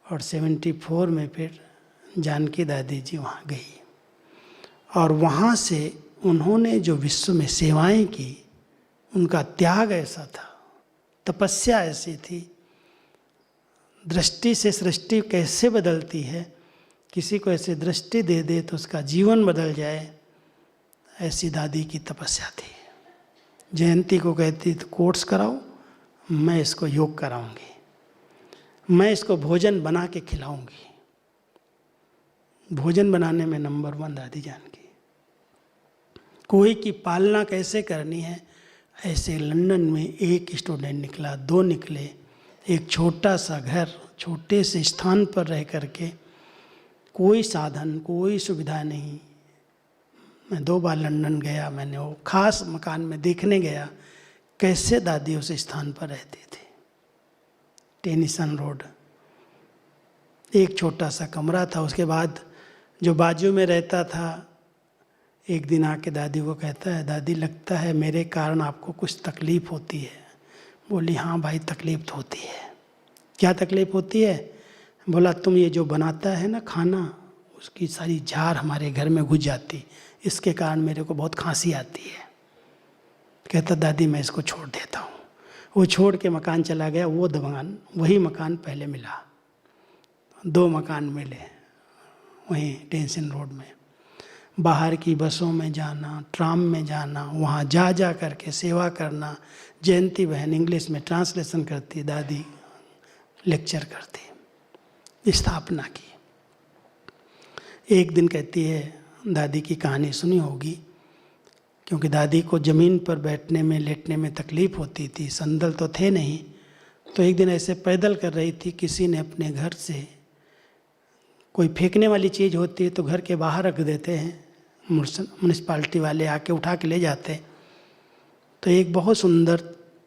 और 74 में फिर जानकी दादी जी वहाँ गई। और वहाँ से उन्होंने जो विश्व में सेवाएं की, उनका त्याग ऐसा था, तपस्या ऐसी थी। दृष्टि से सृष्टि कैसे बदलती है, किसी को ऐसे दृष्टि दे दे तो उसका जीवन बदल जाए, ऐसी दादी की तपस्या थी। जयंती को कहती तो कोर्स कराओ, मैं इसको योग कराऊंगी, मैं इसको भोजन बना के खिलाऊंगी। भोजन बनाने में नंबर 1 दादी जानकी। कोई की पालना कैसे करनी है, ऐसे लंदन में एक स्टूडेंट निकला, 2 निकले। एक छोटा सा घर, छोटे से स्थान पर रह करके, कोई साधन, कोई सुविधा नहीं। मैं 2 बार लंदन गया, मैंने वो खास मकान में देखने गया कैसे दादी उस स्थान पर रहती थी। टेनिसन रोड, एक छोटा सा कमरा था। उसके बाद जो बाजू में रहता था, एक दिन आके दादी को कहता है दादी लगता है मेरे कारण आपको कुछ तकलीफ़ होती है। बोली हाँ भाई तकलीफ़ तो होती है। क्या तकलीफ़ होती है? बोला तुम ये जो बनाता है ना खाना, उसकी सारी झार हमारे घर में घुस जाती, इसके कारण मेरे को बहुत खांसी आती है। कहता दादी मैं इसको छोड़ देता हूँ। वो छोड़ के मकान चला गया। वो दवान वही मकान पहले मिला, 2 मकान मिले वहीं टेंशन रोड में। बाहर की बसों में जाना, ट्राम में जाना, वहाँ जा जा करके सेवा करना। जयंती बहन इंग्लिश में ट्रांसलेशन करती, दादी लेक्चर करती, स्थापना की। एक दिन कहती है, दादी की कहानी सुनी होगी, क्योंकि दादी को ज़मीन पर बैठने में लेटने में तकलीफ़ होती थी, संदल तो थे नहीं। तो एक दिन ऐसे पैदल कर रही थी, किसी ने अपने घर से कोई फेंकने वाली चीज़ होती है तो घर के बाहर रख देते हैं, म्यूनिसिपाल्टी वाले आके उठा के ले जाते। तो एक बहुत सुंदर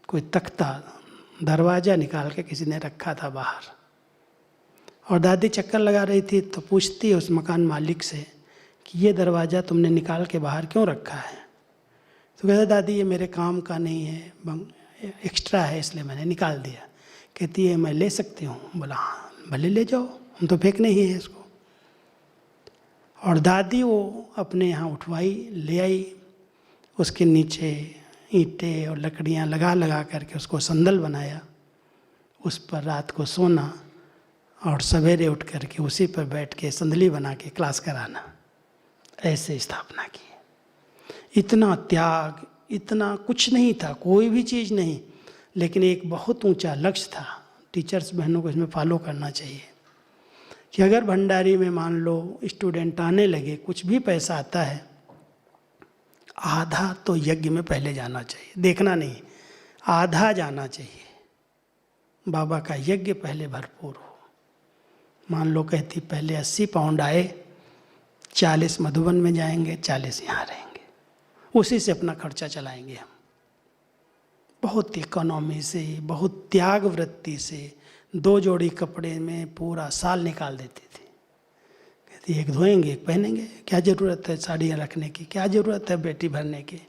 कोई तख्ता, दरवाज़ा निकाल के किसी ने रखा था बाहर, और दादी चक्कर लगा रही थी तो पूछती है उस मकान मालिक से कि ये दरवाज़ा तुमने निकाल के बाहर क्यों रखा है? तो कहता दादी ये मेरे काम का नहीं है, एक्स्ट्रा है इसलिए मैंने निकाल दिया। कहती है मैं ले सकती हूँ। बोला हाँ भले ले जाओ, हम तो फेंकने ही है इसको। और दादी वो अपने यहाँ उठवाई, ले आई, उसके नीचे ईंटें और लकड़ियाँ लगा लगा करके उसको संदल बनाया, उस पर रात को सोना और सवेरे उठ करके उसी पर बैठ के संदली बना के क्लास कराना, ऐसे स्थापना की। इतना त्याग, इतना कुछ नहीं था, कोई भी चीज़ नहीं, लेकिन एक बहुत ऊंचा लक्ष्य था। टीचर्स बहनों को इसमें फॉलो करना चाहिए कि अगर भंडारी में मान लो स्टूडेंट आने लगे, कुछ भी पैसा आता है, आधा तो यज्ञ में पहले जाना चाहिए, देखना नहीं, आधा जाना चाहिए। बाबा का यज्ञ पहले भरपूर हो। मान लो कहती पहले 80 पाउंड आए, 40 मधुबन में जाएंगे, 40 यहाँ रहेंगे, उसी से अपना खर्चा चलाएंगे हम। बहुत इकोनॉमी से, बहुत त्याग वृत्ति से 2 जोड़ी कपड़े में पूरा साल निकाल देती थी। कहती एक धोएंगे एक पहनेंगे, क्या ज़रूरत है साड़ियाँ रखने की, क्या ज़रूरत है बेटी भरने की।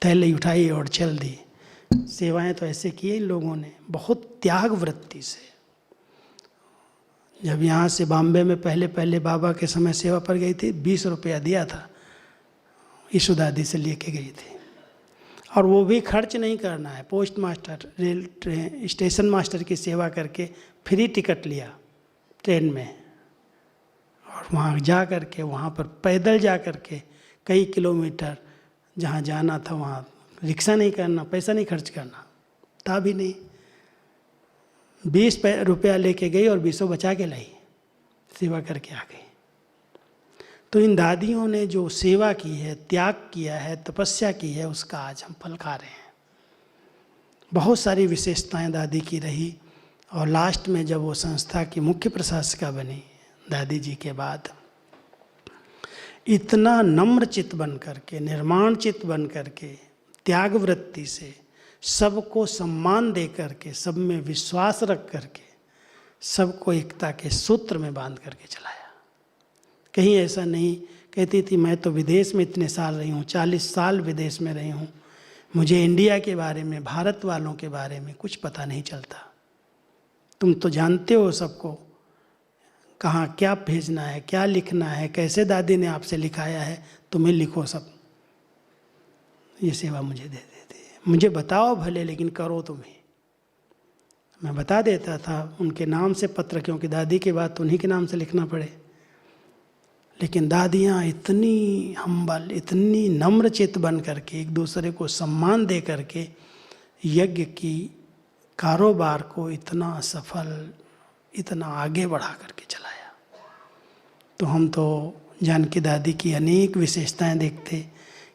थैली उठाई और चल दी। सेवाएं तो ऐसे की इन लोगों ने, बहुत त्याग वृत्ति से। जब यहाँ से बॉम्बे में पहले पहले बाबा के समय सेवा पर गई थी, 20 रुपया दिया था, ईशु दादी से लेके गई थी। और वो भी खर्च नहीं करना है, post master, rail train station master की सेवा करके फ्री टिकट लिया ट्रेन में, और वहाँ जा कर के, वहाँ पर पैदल जा कर के कई किलोमीटर जहाँ जाना था वहाँ रिक्शा नहीं करना, पैसा नहीं खर्च करना था भी नहीं। 20 रुपया लेके गई और 20 बचा के लाई, सेवा करके आ गई। तो इन दादियों ने जो सेवा की है, त्याग किया है, तपस्या की है, उसका आज हम फल खा रहे हैं। बहुत सारी विशेषताएं दादी की रही, और लास्ट में जब वो संस्था की मुख्य प्रशासिका बनी दादी जी के बाद, इतना नम्र चित्त बन करके, निर्माण चित्त बन करके, त्याग वृत्ति से, सबको सम्मान दे करके, सब में विश्वास रख करके, सबको एकता के सूत्र में बांध करके चलाया। कहीं ऐसा नहीं कहती थी मैं तो विदेश में इतने साल रही हूँ, 40 साल विदेश में रही हूँ, मुझे इंडिया के बारे में, भारत वालों के बारे में कुछ पता नहीं चलता। तुम तो जानते हो सबको, कहाँ क्या भेजना है, क्या लिखना है, कैसे दादी ने आपसे लिखाया है, तुम्हें लिखो सब। ये सेवा मुझे दे देती है। मुझे बताओ भले, लेकिन करो तुम्हें। मैं बता देता था उनके नाम से पत्र, क्योंकि दादी के बाद तो उन्हीं के नाम से लिखना पड़े। लेकिन दादियाँ इतनी हम्बल, इतनी नम्र चित्त बन करके, एक दूसरे को सम्मान दे करके यज्ञ की कारोबार को इतना सफल, इतना आगे बढ़ा करके चलाया। तो हम तो जानकी दादी की अनेक विशेषताएं देखते।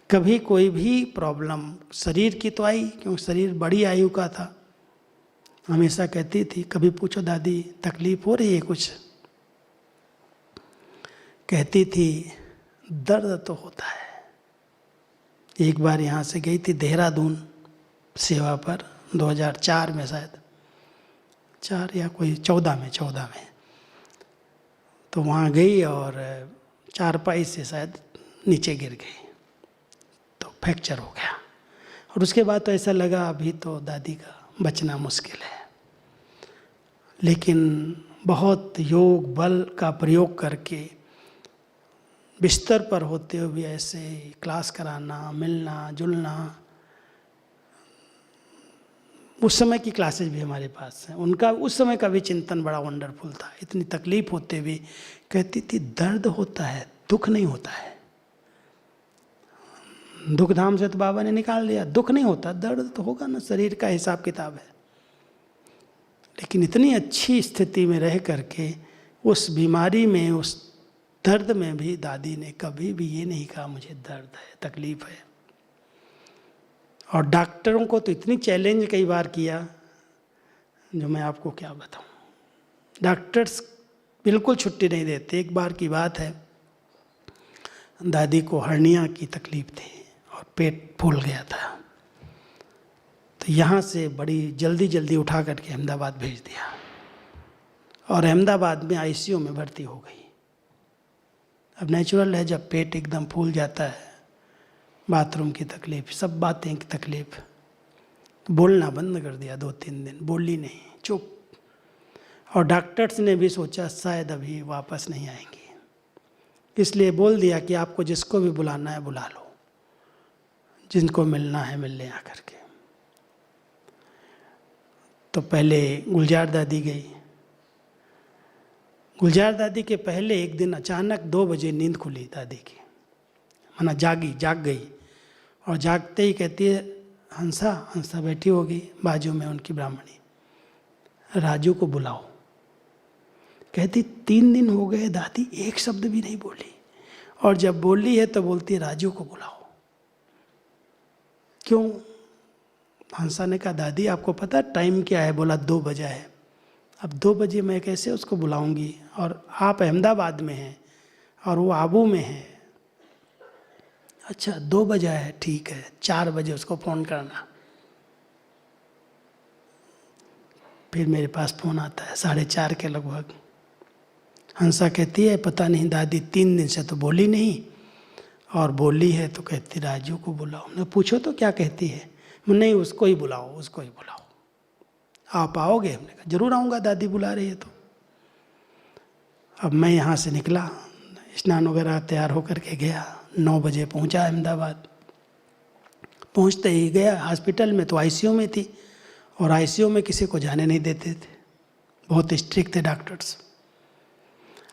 कभी कोई भी प्रॉब्लम शरीर की तो आई, क्योंकि शरीर बड़ी आयु का था। हमेशा कहती थी, कभी पूछो दादी तकलीफ हो रही है कुछ, कहती थी दर्द तो होता है। एक बार यहाँ से गई थी देहरादून सेवा पर, 2004 में शायद, 4 या कोई 14 में। तो वहाँ गई और चारपाई से शायद नीचे गिर गई, तो फ्रैक्चर हो गया। और उसके बाद तो ऐसा लगा अभी तो दादी का बचना मुश्किल है। लेकिन बहुत योग बल का प्रयोग करके, बिस्तर पर होते हुए ऐसे क्लास कराना, मिलना जुलना। उस समय की क्लासेस भी हमारे पास हैं। उनका उस समय का भी चिंतन बड़ा वंडरफुल था। इतनी तकलीफ होते हुए कहती थी दर्द होता है, दुख नहीं होता है। दुख धाम से तो बाबा ने निकाल दिया, दुख नहीं होता, दर्द तो होगा ना, शरीर का हिसाब किताब है। लेकिन इतनी अच्छी स्थिति में रह करके, उस बीमारी में, उस दर्द में भी दादी ने कभी भी ये नहीं कहा मुझे दर्द है, तकलीफ है। और डॉक्टरों को तो इतनी चैलेंज कई बार किया, जो मैं आपको क्या बताऊं। डॉक्टर्स बिल्कुल छुट्टी नहीं देते। एक बार की बात है, दादी को हर्निया की तकलीफ थी और पेट फूल गया था। तो यहाँ से बड़ी जल्दी जल्दी उठा करके अहमदाबाद भेज दिया, और अहमदाबाद में आईसीयू में भर्ती हो गई। अब नेचुरल है, जब पेट एकदम फूल जाता है, बाथरूम की तकलीफ, सब बातें की तकलीफ। तो बोलना बंद कर दिया, 2-3 दिन बोली नहीं, चुप। और डॉक्टर्स ने भी सोचा शायद अभी वापस नहीं आएंगी, इसलिए बोल दिया कि आपको जिसको भी बुलाना है बुला लो, जिनको मिलना है मिल लें आकर के। तो पहले गुलजार दादी गई। गुलजार दादी के पहले एक दिन अचानक 2 बजे नींद खुली दादी की, माना जाग गई। और जागते ही कहती है, हंसा बैठी होगी बाजू में उनकी ब्राह्मणी, राजू को बुलाओ। कहती 3 दिन हो गए दादी एक शब्द भी नहीं बोली, और जब बोली है तो बोलती है राजू को बुलाओ। क्यों? हंसा ने कहा दादी आपको पता टाइम क्या है? बोला 2 बजा है। अब 2 बजे मैं कैसे उसको बुलाऊंगी, और आप अहमदाबाद में हैं और वो आबू में है। अच्छा 2 बजा है, ठीक है, 4 बजे उसको फ़ोन करना। फिर मेरे पास फ़ोन आता है 4:30 के लगभग। हंसा कहती है पता नहीं दादी 3 दिन से तो बोली नहीं, और बोली है तो कहती राजू को बुलाओ। मैं पूछो तो क्या कहती है? नहीं उसको ही बुलाओ, उसको ही बुलाओ। आप आओगे? हमने कहा जरूर आऊँगा, दादी बुला रही है तो। अब मैं यहाँ से निकला, स्नान वगैरह तैयार होकर के गया, 9 बजे पहुँचा अहमदाबाद। पहुँचते ही गया हॉस्पिटल में, तो आईसीयू में थी, और आईसीयू में किसी को जाने नहीं देते थे, बहुत स्ट्रिक्ट थे डॉक्टर्स।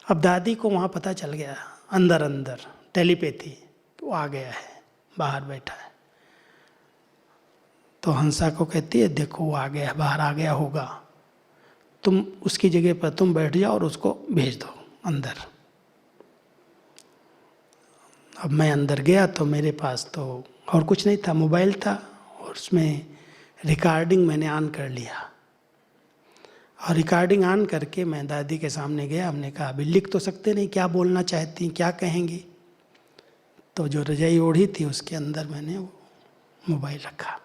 अब दादी को वहाँ पता चल गया अंदर टेलीपैथी, तो आ गया है, बाहर बैठा है। तो हंसा को कहती है देखो वो आ गया, बाहर आ गया होगा, तुम उसकी जगह पर तुम बैठ जाओ और उसको भेज दो अंदर। अब मैं अंदर गया तो मेरे पास तो और कुछ नहीं था, मोबाइल था, और उसमें रिकॉर्डिंग मैंने ऑन कर लिया। और रिकॉर्डिंग ऑन करके मैं दादी के सामने गया। हमने कहा अभी लिख तो सकते नहीं, क्या बोलना चाहती, क्या कहेंगी। तो जो रजाई ओढ़ी थी उसके अंदर मैंने वो मोबाइल रखा।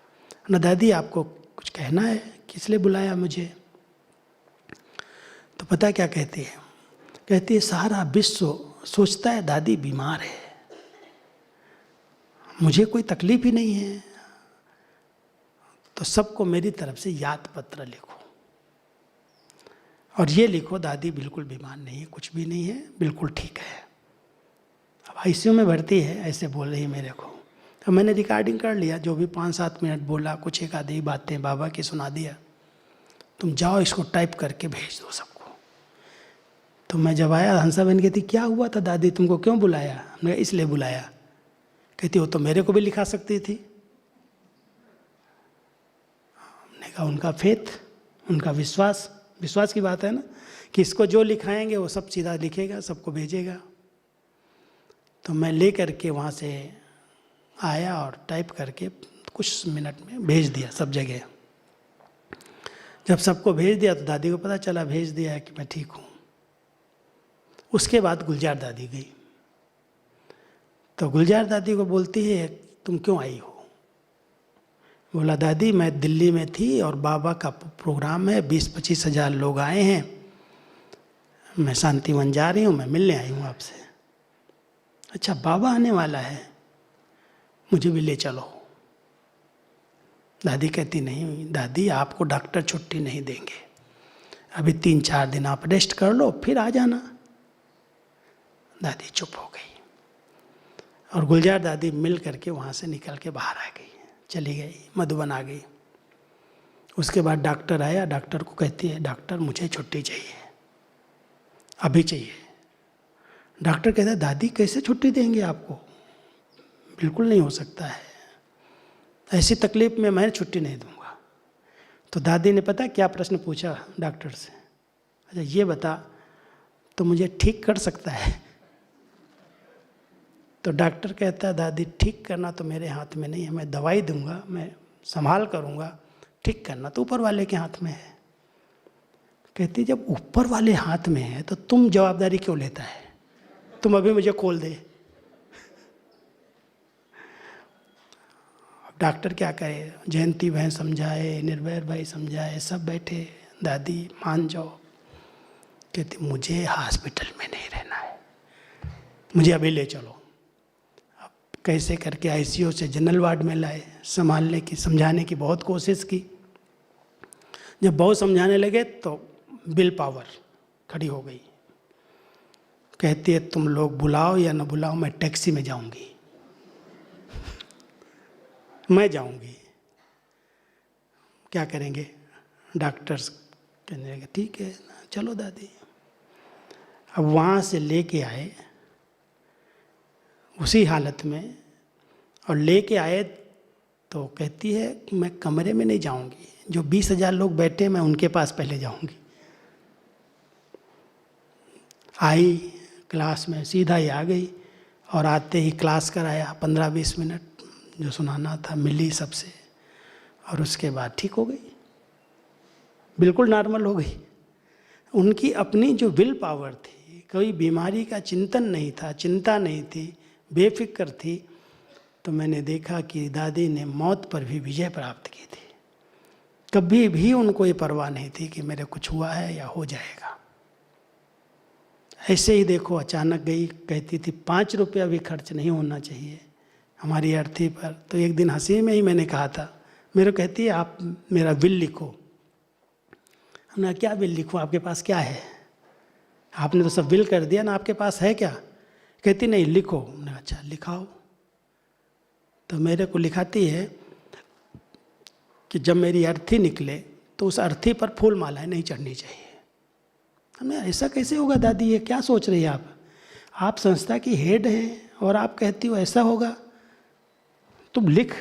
ना दादी आपको कुछ कहना है, किस लिए बुलाया मुझे? तो पता क्या कहती है? कहती है सारा विश्व सोचता है दादी बीमार है, मुझे कोई तकलीफ ही नहीं है, तो सबको मेरी तरफ से याद पत्र लिखो, और ये लिखो दादी बिल्कुल बीमार नहीं है, कुछ भी नहीं है, बिल्कुल ठीक है। अब आईसीयू में भर्ती है, ऐसे बोल रही है मेरे को। तो मैंने रिकॉर्डिंग कर लिया, जो भी 5-7 मिनट बोला, कुछ एक आधी बातें बाबा की सुना दिया। तुम जाओ इसको टाइप करके भेज दो सबको। तो मैं जब आया, हंसा बहन कहती क्या हुआ था दादी, तुमको क्यों बुलाया? हमने कहा इसलिए बुलाया। कहती वो तो मेरे को भी लिखा सकती थी। हमने कहा उनका फेथ, उनका विश्वास की बात है ना, कि इसको जो लिखाएंगे वो सब सीधा लिखेगा, सबको भेजेगा। तो मैं ले करके वहाँ से आया और टाइप करके कुछ मिनट में भेज दिया सब जगह। जब सबको भेज दिया तो दादी को पता चला भेज दिया है कि मैं ठीक हूँ। उसके बाद गुलजार दादी गई, तो गुलजार दादी को बोलती है तुम क्यों आई हो? बोला दादी मैं दिल्ली में थी और बाबा का प्रोग्राम है, 20-25 हज़ार लोग आए हैं, मैं शांतिवन जा रही हूँ, मैं मिलने आई हूँ आपसे। अच्छा बाबा आने वाला है, मुझे भी ले चलो। दादी कहती नहीं दादी आपको डॉक्टर छुट्टी नहीं देंगे, अभी 3-4 दिन आप रेस्ट कर लो फिर आ जाना। दादी चुप हो गई, और गुलजार दादी मिल करके वहाँ से निकल के बाहर आ गई, चली गई, मधुबन आ गई। उसके बाद डॉक्टर आया, डॉक्टर को कहती है डॉक्टर मुझे छुट्टी चाहिए, अभी चाहिए। डॉक्टर कहता है दादी कैसे छुट्टी देंगे आपको, बिल्कुल नहीं हो सकता है, ऐसी तकलीफ में मैं छुट्टी नहीं दूंगा। तो दादी ने पता क्या प्रश्न पूछा डॉक्टर से? अच्छा ये बता तो मुझे ठीक कर सकता है? तो डॉक्टर कहता है दादी ठीक करना तो मेरे हाथ में नहीं है, मैं दवाई दूंगा, मैं संभाल करूंगा, ठीक करना तो ऊपर वाले के हाथ में है। कहती जब ऊपर वाले हाथ में है तो तुम जवाबदारी क्यों लेता है, तुम अभी मुझे खोल दे। डॉक्टर क्या करे, जयंती बहन समझाए, निर्भय भाई समझाए, सब बैठे, दादी मान जाओ। कहती मुझे हॉस्पिटल में नहीं रहना है, मुझे अभी ले चलो। अब कैसे करके आईसीयू से जनरल वार्ड में लाए, संभालने की, समझाने की बहुत कोशिश की। जब बहुत समझाने लगे तो विल पावर खड़ी हो गई। कहती है तुम लोग बुलाओ या न बुलाओ, मैं टैक्सी में जाऊंगी, मैं जाऊंगी। क्या करेंगे? डॉक्टर्स कहने लगे ठीक है चलो दादी। अब वहाँ से लेके आए उसी हालत में, और लेके आए तो कहती है मैं कमरे में नहीं जाऊंगी, जो 20,000 लोग बैठे मैं उनके पास पहले जाऊंगी। आई क्लास में, सीधा ही आ गई, और आते ही क्लास कराया 15-20 मिनट, जो सुनाना था मिली सबसे, और उसके बाद ठीक हो गई, बिल्कुल नॉर्मल हो गई। उनकी अपनी जो विल पावर थी, कोई बीमारी का चिंतन नहीं था, चिंता नहीं थी, बेफिक्र थी। तो मैंने देखा कि दादी ने मौत पर भी विजय प्राप्त की थी। कभी भी उनको ये परवाह नहीं थी कि मेरे कुछ हुआ है या हो जाएगा। ऐसे ही देखो अचानक गई, कहती थी 5 रुपया भी खर्च नहीं होना चाहिए हमारी अर्थी पर। तो एक दिन हंसी में ही मैंने कहा था, मेरे कहती है आप मेरा बिल लिखो। हमने क्या बिल लिखूँ, आपके पास क्या है? आपने तो सब बिल कर दिया ना, आपके पास है क्या? कहती नहीं लिखो। हमने अच्छा लिखाओ। तो मेरे को लिखाती है कि जब मेरी अर्थी निकले तो उस अर्थी पर फूल मालाएं नहीं चढ़नी चाहिए। हमने ऐसा कैसे होगा दादी, ये क्या सोच रही है आप संस्था की हेड हैं और आप कहती हो ऐसा होगा, तुम लिख।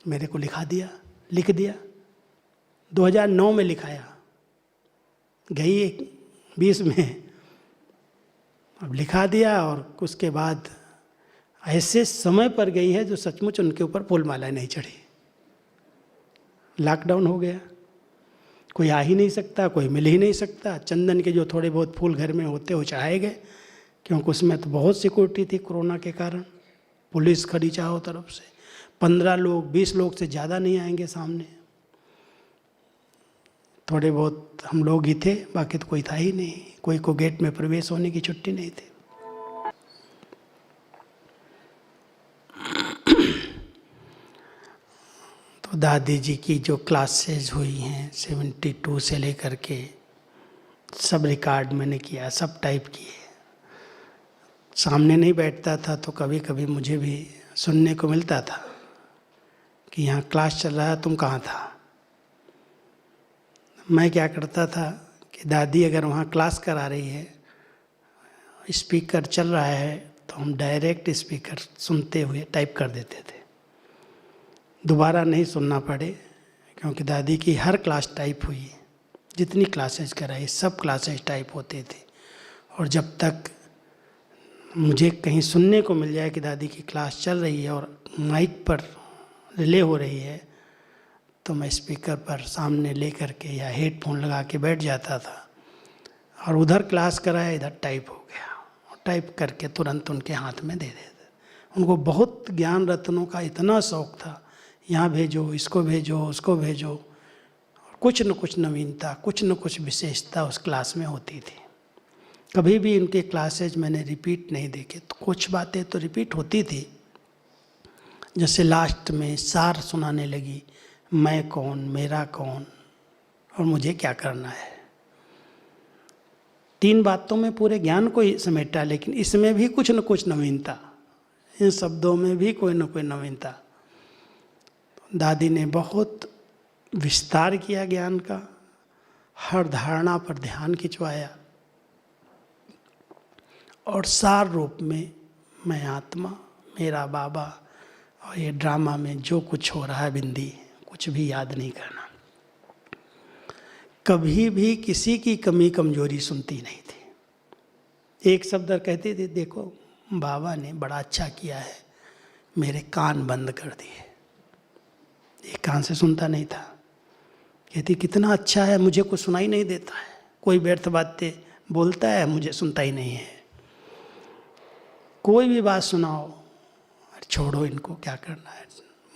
मेरे को लिखा दिया, लिख दिया। 2009 में लिखाया, गई 20 में, अब लिखा दिया। और उसके बाद ऐसे समय पर गई है जो सचमुच उनके ऊपर फूल मालाएं नहीं चढ़ी। लॉकडाउन हो गया, कोई आ ही नहीं सकता, कोई मिल ही नहीं सकता। चंदन के जो थोड़े बहुत फूल घर में होते वो चढ़ाए गए, क्योंकि उसमें तो बहुत सिक्योरिटी थी कोरोना के कारण, पुलिस खड़ी चारों तरफ से। 15 लोग 20 लोग से ज़्यादा नहीं आएंगे सामने। थोड़े बहुत हम लोग ही थे, बाकी तो कोई था ही नहीं, कोई को गेट में प्रवेश होने की छुट्टी नहीं थी। तो दादी जी की जो क्लासेज हुई हैं 72 से लेकर के, सब रिकॉर्ड मैंने किया, सब टाइप किए। सामने नहीं बैठता था तो कभी कभी मुझे भी सुनने को मिलता था कि यहाँ क्लास चल रहा है, तुम कहाँ था? मैं क्या करता था कि दादी अगर वहाँ क्लास करा रही है, स्पीकर चल रहा है, तो हम डायरेक्ट स्पीकर सुनते हुए टाइप कर देते थे, दोबारा नहीं सुनना पड़े। क्योंकि दादी की हर क्लास टाइप हुई, जितनी क्लासेज कराई सब क्लासेज टाइप होते थे। और जब तक मुझे कहीं सुनने को मिल जाए कि दादी की क्लास चल रही है और माइक पर रिले हो रही है, तो मैं स्पीकर पर सामने ले करके या हेडफोन लगा के बैठ जाता था, और उधर क्लास कराया, इधर टाइप हो गया, और टाइप करके तुरंत उनके हाथ में दे देते। उनको बहुत ज्ञान रत्नों का इतना शौक़ था, यहाँ भेजो, इसको भेजो, उसको भेजो। कुछ न कुछ नवीनता, कुछ न कुछ विशेषता उस क्लास में होती थी। कभी भी इनके क्लासेज मैंने रिपीट नहीं देखे। तो कुछ बातें तो रिपीट होती थी, जैसे लास्ट में सार सुनाने लगी, मैं कौन, मेरा कौन और मुझे क्या करना है। 3 बातों में पूरे ज्ञान को ही समेटा, लेकिन इसमें भी कुछ न कुछ नवीनता, इन शब्दों में भी कोई न कोई नवीनता। दादी ने बहुत विस्तार किया ज्ञान का, हर धारणा पर ध्यान खिंचवाया, और सार रूप में मैं आत्मा, मेरा बाबा, और ये ड्रामा में जो कुछ हो रहा है बिंदी, कुछ भी याद नहीं करना। कभी भी किसी की कमी कमजोरी सुनती नहीं थी। एक शब्द कहती थी, देखो बाबा ने बड़ा अच्छा किया है, मेरे कान बंद कर दिए। एक कान से सुनता नहीं था। कहती कितना अच्छा है, मुझे कुछ सुनाई नहीं देता है, कोई व्यर्थ बातें बोलता है, मुझे सुनता ही नहीं है। कोई भी बात सुनाओ, छोड़ो इनको, क्या करना है,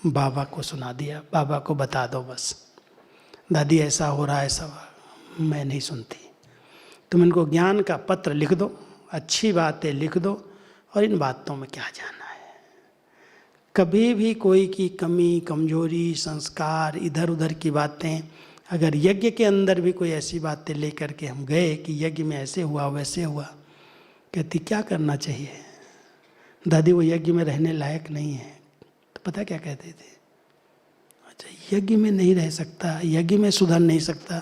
बाबा को सुना दिया, बाबा को बता दो बस। दादी ऐसा हो रहा है, ऐसा हुआ, मैं नहीं सुनती। तुम इनको ज्ञान का पत्र लिख दो, अच्छी बातें लिख दो, और इन बातों में क्या जाना है, कभी भी कोई की कमी, कमजोरी, संस्कार, इधर उधर की बातें, अगर यज्ञ के अंदर भी कोई ऐसी बातें लेकर के हम गए कि यज्ञ में ऐसे हुआ वैसे हुआ, कहती क्या करना चाहिए दादी, वो यज्ञ में रहने लायक नहीं है। तो पता क्या कहते थे, अच्छा यज्ञ में नहीं रह सकता, यज्ञ में सुधर नहीं सकता,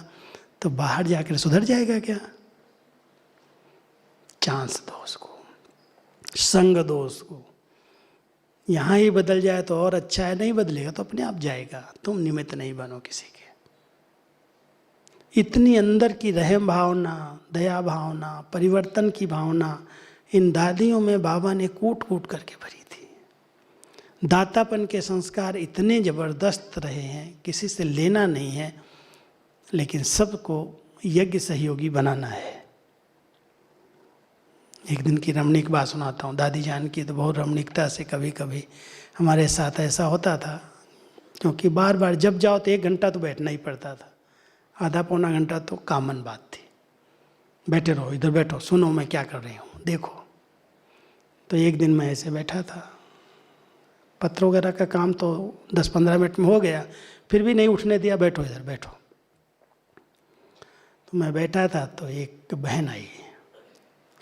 तो बाहर जाकर सुधर जाएगा क्या? चांस दो उसको, संग दो उसको। यहाँ ही बदल जाए तो और अच्छा है, नहीं बदलेगा तो अपने आप जाएगा। तुम निमित्त नहीं बनो किसी के। इतनी अंदर की रहम भावना, दया भावना, परिवर्तन की भावना इन दादियों में बाबा ने कूट कूट करके भरी थी। दातापन के संस्कार इतने जबरदस्त रहे हैं, किसी से लेना नहीं है, लेकिन सबको यज्ञ सहयोगी बनाना है। एक दिन की रमणीक बात सुनाता हूँ। दादी जान की तो बहुत रमणीकता से कभी कभी हमारे साथ ऐसा होता था, क्योंकि बार बार जब जाओ तो 1 घंटा तो बैठना ही पड़ता था, आधा पौना घंटा तो कॉमन बात थी। बैठे रहो, इधर बैठो, सुनो मैं क्या कर रही हूँ, देखो। तो एक दिन मैं ऐसे बैठा था, पत्र वगैरह का काम तो 10-15 मिनट में हो गया, फिर भी नहीं उठने दिया, बैठो इधर बैठो। तो मैं बैठा था तो एक बहन आई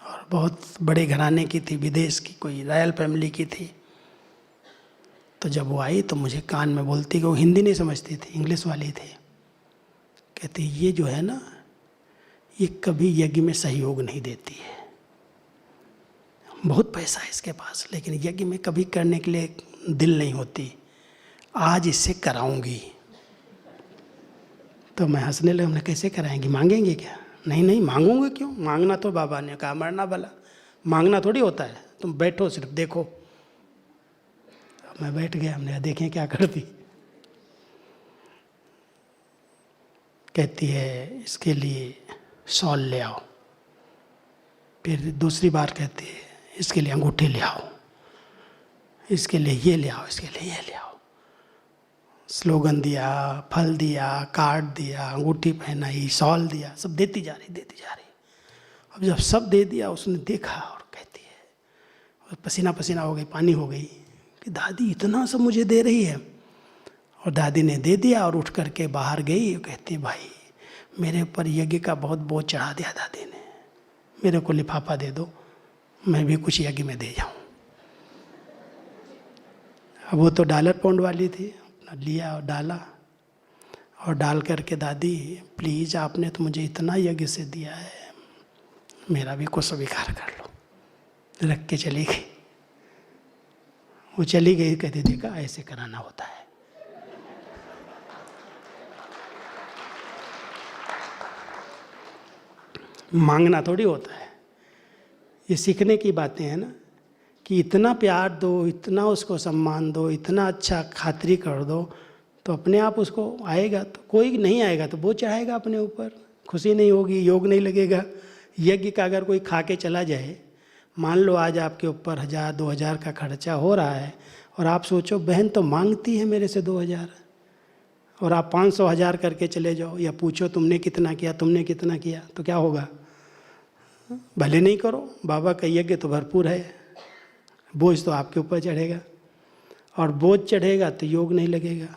और बहुत बड़े घराने की थी, विदेश की, कोई रॉयल फैमिली की थी। तो जब वो आई तो मुझे कान में बोलती, कि वो हिंदी नहीं समझती थी, इंग्लिश वाली थी। कहती ये जो है ना, ये कभी यज्ञ में सहयोग नहीं देती है, बहुत पैसा है इसके पास, लेकिन यज्ञ में कभी करने के लिए दिल नहीं होती, आज इससे कराऊंगी। तो मैं हंसने लगा, हमने कैसे कराएंगी, मांगेंगे क्या? नहीं नहीं, मांगूंगे क्यों, मांगना तो बाबा ने कहा मरना भला, मांगना थोड़ी होता है, तुम बैठो सिर्फ देखो। अब मैं बैठ गया, हमने देखें क्या करती। कहती है इसके लिए शॉल ले आओ। फिर दूसरी बार कहती है इसके लिए अंगूठी ले आओ, इसके लिए ये ले आओ, इसके लिए ये ले आओ। स्लोगन दिया, फल दिया, कार्ड दिया, अंगूठी पहनाई, शॉल दिया, सब देती जा रही देती जा रही। अब जब सब दे दिया, उसने देखा और कहती है, और पसीना पसीना हो गई, पानी हो गई, कि दादी इतना सब मुझे दे रही है। और दादी ने दे दिया और उठ करके बाहर गई। कहती भाई मेरे ऊपर यज्ञ का बहुत बोझ चढ़ा दिया दादी ने, मेरे को लिफाफा दे दो, मैं भी कुछ यज्ञ में दे जाऊं। अब वो तो $1 पाउंड वाली थी, अपना लिया और डाला, और डाल करके दादी प्लीज़ आपने तो मुझे इतना यज्ञ से दिया है, मेरा भी कुछ स्वीकार कर लो। रख के चली गई। वो चली गई, कहती देखा ऐसे कराना होता है। मांगना थोड़ी होता है। ये सीखने की बातें हैं ना, कि इतना प्यार दो, इतना उसको सम्मान दो, इतना अच्छा खातिरी कर दो, तो अपने आप उसको आएगा। तो कोई नहीं आएगा तो वो चढ़ाएगा अपने ऊपर, खुशी नहीं होगी, योग नहीं लगेगा। यज्ञ का अगर कोई खा के चला जाए, मान लो आज आपके ऊपर 1000-2000 का खर्चा हो रहा है, और आप सोचो बहन तो मांगती है मेरे से 2000, और आप 500-1000 करके चले जाओ, या पूछो तुमने कितना किया, तुमने कितना किया, तो क्या होगा? भले नहीं करो, बाबा का यज्ञ तो भरपूर है, बोझ तो आपके ऊपर चढ़ेगा, और बोझ चढ़ेगा तो योग नहीं लगेगा,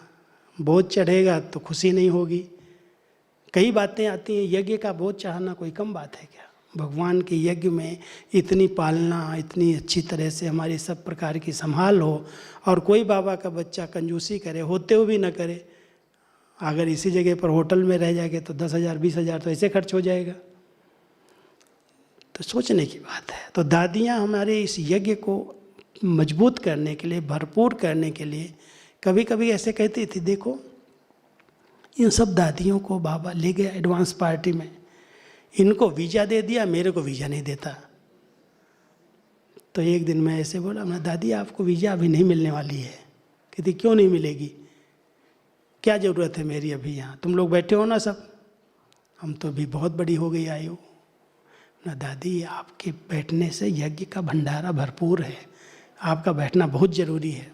बोझ चढ़ेगा तो खुशी नहीं होगी। कई बातें आती हैं, यज्ञ का बोझ चढ़ाना कोई कम बात है क्या? भगवान के यज्ञ में इतनी पालना, इतनी अच्छी तरह से हमारी सब प्रकार की संभाल हो, और कोई बाबा का बच्चा कंजूसी करे, होते हुए भी न करे। अगर इसी जगह पर होटल में रह जाएंगे तो 10,000-20,000 तो ऐसे खर्च हो जाएगा। तो सोचने की बात है। तो दादियाँ हमारे इस यज्ञ को मजबूत करने के लिए, भरपूर करने के लिए कभी कभी ऐसे कहती थी, देखो इन सब दादियों को बाबा ले गया एडवांस पार्टी में, इनको वीज़ा दे दिया, मेरे को वीज़ा नहीं देता। तो एक दिन मैं ऐसे बोला, मैं दादी आपको वीज़ा अभी नहीं मिलने वाली है। कहती क्यों नहीं मिलेगी, क्या ज़रूरत है मेरी अभी यहाँ, तुम लोग बैठे हो ना सब, हम तो अभी बहुत बड़ी हो गई आयु ना। दादी आपके बैठने से यज्ञ का भंडारा भरपूर है, आपका बैठना बहुत ज़रूरी है।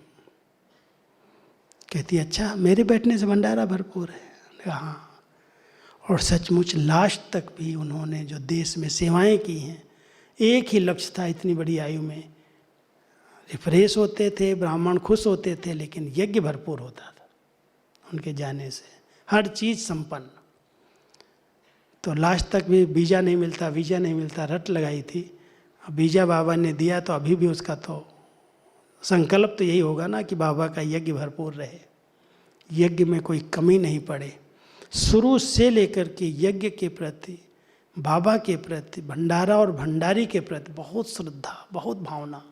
कहती अच्छा मेरे बैठने से भंडारा भरपूर है? हाँ। और सचमुच लास्ट तक भी उन्होंने जो देश में सेवाएं की हैं, एक ही लक्ष्य था इतनी बड़ी आयु में रिफ्रेश होते थे, ब्राह्मण खुश होते थे, लेकिन यज्ञ भरपूर होता था उनके जाने से, हर चीज़ संपन्न। तो लास्ट तक भी वीज़ा नहीं मिलता, रट लगाई थी। अब वीज़ा बाबा ने दिया तो अभी भी उसका तो संकल्प तो यही होगा ना कि बाबा का यज्ञ भरपूर रहे, यज्ञ में कोई कमी नहीं पड़े। शुरू से लेकर के यज्ञ के प्रति, बाबा के प्रति, भंडारा और भंडारी के प्रति बहुत श्रद्धा, बहुत भावना।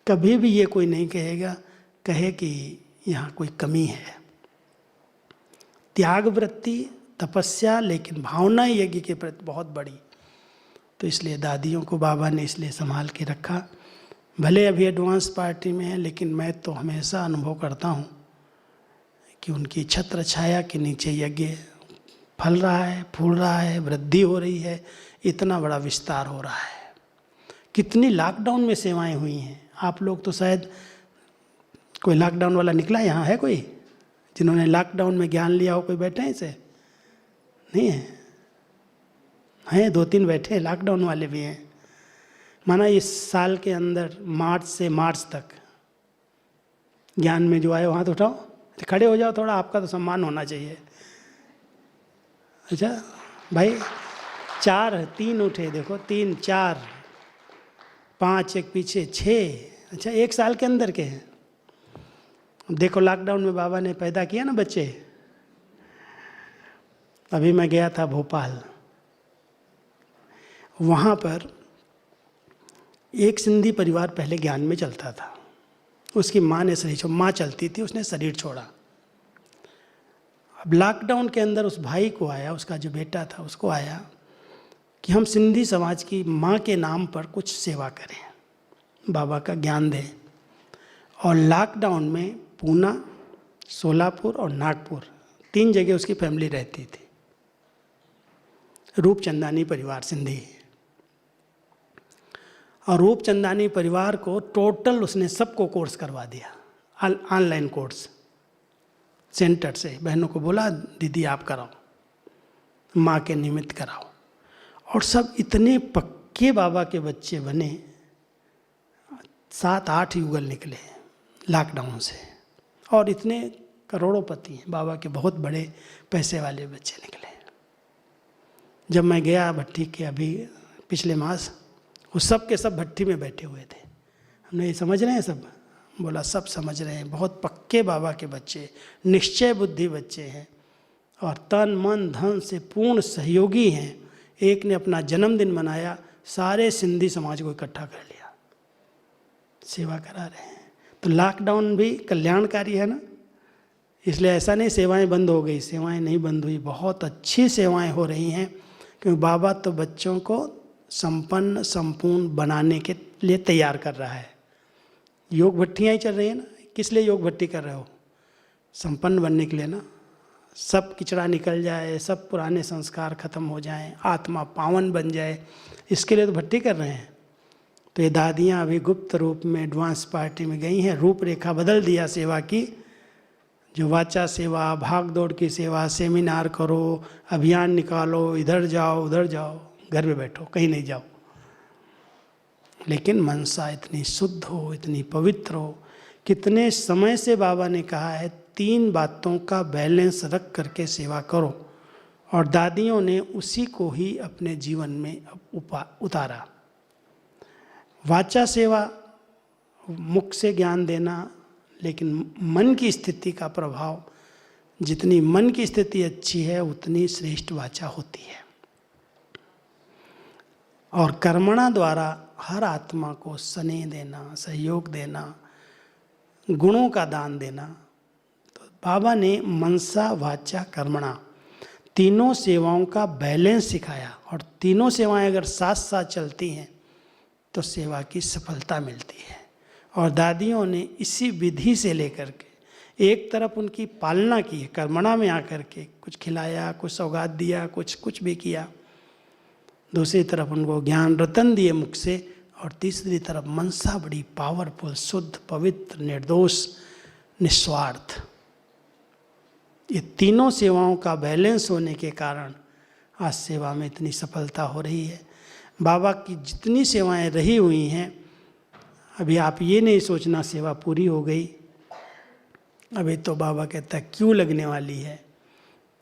कभी भी ये कोई नहीं कहे कि यहाँ कोई कमी है। त्याग वृत्ति, तपस्या, लेकिन भावना यज्ञ के प्रति बहुत बड़ी। तो इसलिए दादियों को बाबा ने इसलिए संभाल के रखा। भले अभी एडवांस पार्टी में है, लेकिन मैं तो हमेशा अनुभव करता हूँ कि उनकी छत्र छाया के नीचे यज्ञ फल रहा है, फूल रहा है, वृद्धि हो रही है, इतना बड़ा विस्तार हो रहा है। कितनी लॉकडाउन में सेवाएं हुई हैं। आप लोग तो शायद, कोई लॉकडाउन वाला निकला यहाँ है कोई जिन्होंने लॉकडाउन में ज्ञान लिया हो? कोई बैठे हैं इसे? नहीं है? हैं 2-3 बैठे हैं, लॉकडाउन वाले भी हैं। माना इस साल के अंदर मार्च से मार्च तक ज्ञान में जो आए वहाँ तो उठाओ, खड़े हो जाओ, थोड़ा आपका तो सम्मान होना चाहिए। अच्छा भाई, 3 उठे, देखो 3, 4, 5 एक पीछे 6। अच्छा, 1 साल के अंदर के हैं। देखो लॉकडाउन में बाबा ने पैदा किया ना बच्चे। अभी मैं गया था भोपाल, वहाँ पर एक सिंधी परिवार पहले ज्ञान में चलता था। उसकी माँ ने शरीर छोड़ा, माँ चलती थी, उसने शरीर छोड़ा। अब लॉकडाउन के अंदर उस भाई को आया, उसका जो बेटा था उसको आया कि हम सिंधी समाज की माँ के नाम पर कुछ सेवा करें, बाबा का ज्ञान दें। और लॉकडाउन में पूना, सोलापुर और नागपुर 3 जगह उसकी फैमिली रहती थी। रूपचंदानी परिवार सिंधी। और रूपचंदानी परिवार को टोटल उसने सबको कोर्स करवा दिया, ऑनलाइन कोर्स सेंटर से। बहनों को बोला दीदी आप कराओ, माँ के निमित्त कराओ। और सब इतने पक्के बाबा के बच्चे बने, 7-8 युगल निकले लॉकडाउन से। और इतने करोड़ोंपति हैं, बाबा के बहुत बड़े पैसे वाले बच्चे निकले। जब मैं गया भट्टी के अभी पिछले मास, वो सब के सब भट्टी में बैठे हुए थे। हमने ये समझ रहे हैं सब? बोला सब समझ रहे हैं, बहुत पक्के बाबा के बच्चे, निश्चय बुद्धि बच्चे हैं और तन मन धन से पूर्ण सहयोगी हैं। एक ने अपना जन्मदिन मनाया, सारे सिंधी समाज को इकट्ठा कर लिया, सेवा करा रहे हैं। तो लॉकडाउन भी कल्याणकारी है ना, इसलिए ऐसा नहीं सेवाएं बंद हो गई, सेवाएं नहीं बंद हुई, बहुत अच्छी सेवाएं हो रही हैं। क्योंकि बाबा तो बच्चों को संपन्न संपूर्ण बनाने के लिए तैयार कर रहा है। योग भट्टियाँ ही चल रही है ना। किस लिए योग भट्टी कर रहे हो? संपन्न बनने के लिए ना। सब किचड़ा निकल जाए, सब पुराने संस्कार खत्म हो जाएं, आत्मा पावन बन जाए, इसके लिए तो भट्टी कर रहे हैं। तो ये दादियाँ अभी गुप्त रूप में एडवांस पार्टी में गई हैं, रूपरेखा बदल दिया सेवा की। जो वाचा सेवा, भाग दौड़ की सेवा, सेमिनार करो, अभियान निकालो, इधर जाओ उधर जाओ, घर में बैठो, कहीं नहीं जाओ, लेकिन मनसा इतनी शुद्ध हो, इतनी पवित्र हो। कितने समय से बाबा ने कहा है 3 बातों का बैलेंस रख करके सेवा करो, और दादियों ने उसी को ही अपने जीवन में उतारा। वाचा सेवा, मुख से ज्ञान देना, लेकिन मन की स्थिति का प्रभाव, जितनी मन की स्थिति अच्छी है उतनी श्रेष्ठ वाचा होती है। और कर्मणा द्वारा हर आत्मा को स्नेह देना, सहयोग देना, गुणों का दान देना। तो बाबा ने मनसा वाचा कर्मणा तीनों सेवाओं का बैलेंस सिखाया। और तीनों सेवाएं अगर साथ साथ चलती हैं तो सेवा की सफलता मिलती है। और दादियों ने इसी विधि से लेकर के एक तरफ उनकी पालना की है, कर्मणा में आकर के कुछ खिलाया, कुछ सौगात दिया, कुछ भी किया। दूसरी तरफ उनको ज्ञान रतन दिए मुख से, और तीसरी तरफ मनसा बड़ी पावरफुल, शुद्ध, पवित्र, निर्दोष, निस्वार्थ। ये तीनों सेवाओं का बैलेंस होने के कारण आज सेवा में इतनी सफलता हो रही है। बाबा की जितनी सेवाएं रही हुई हैं, अभी आप ये नहीं सोचना सेवा पूरी हो गई, अभी तो बाबा कहता है क्यों लगने वाली है,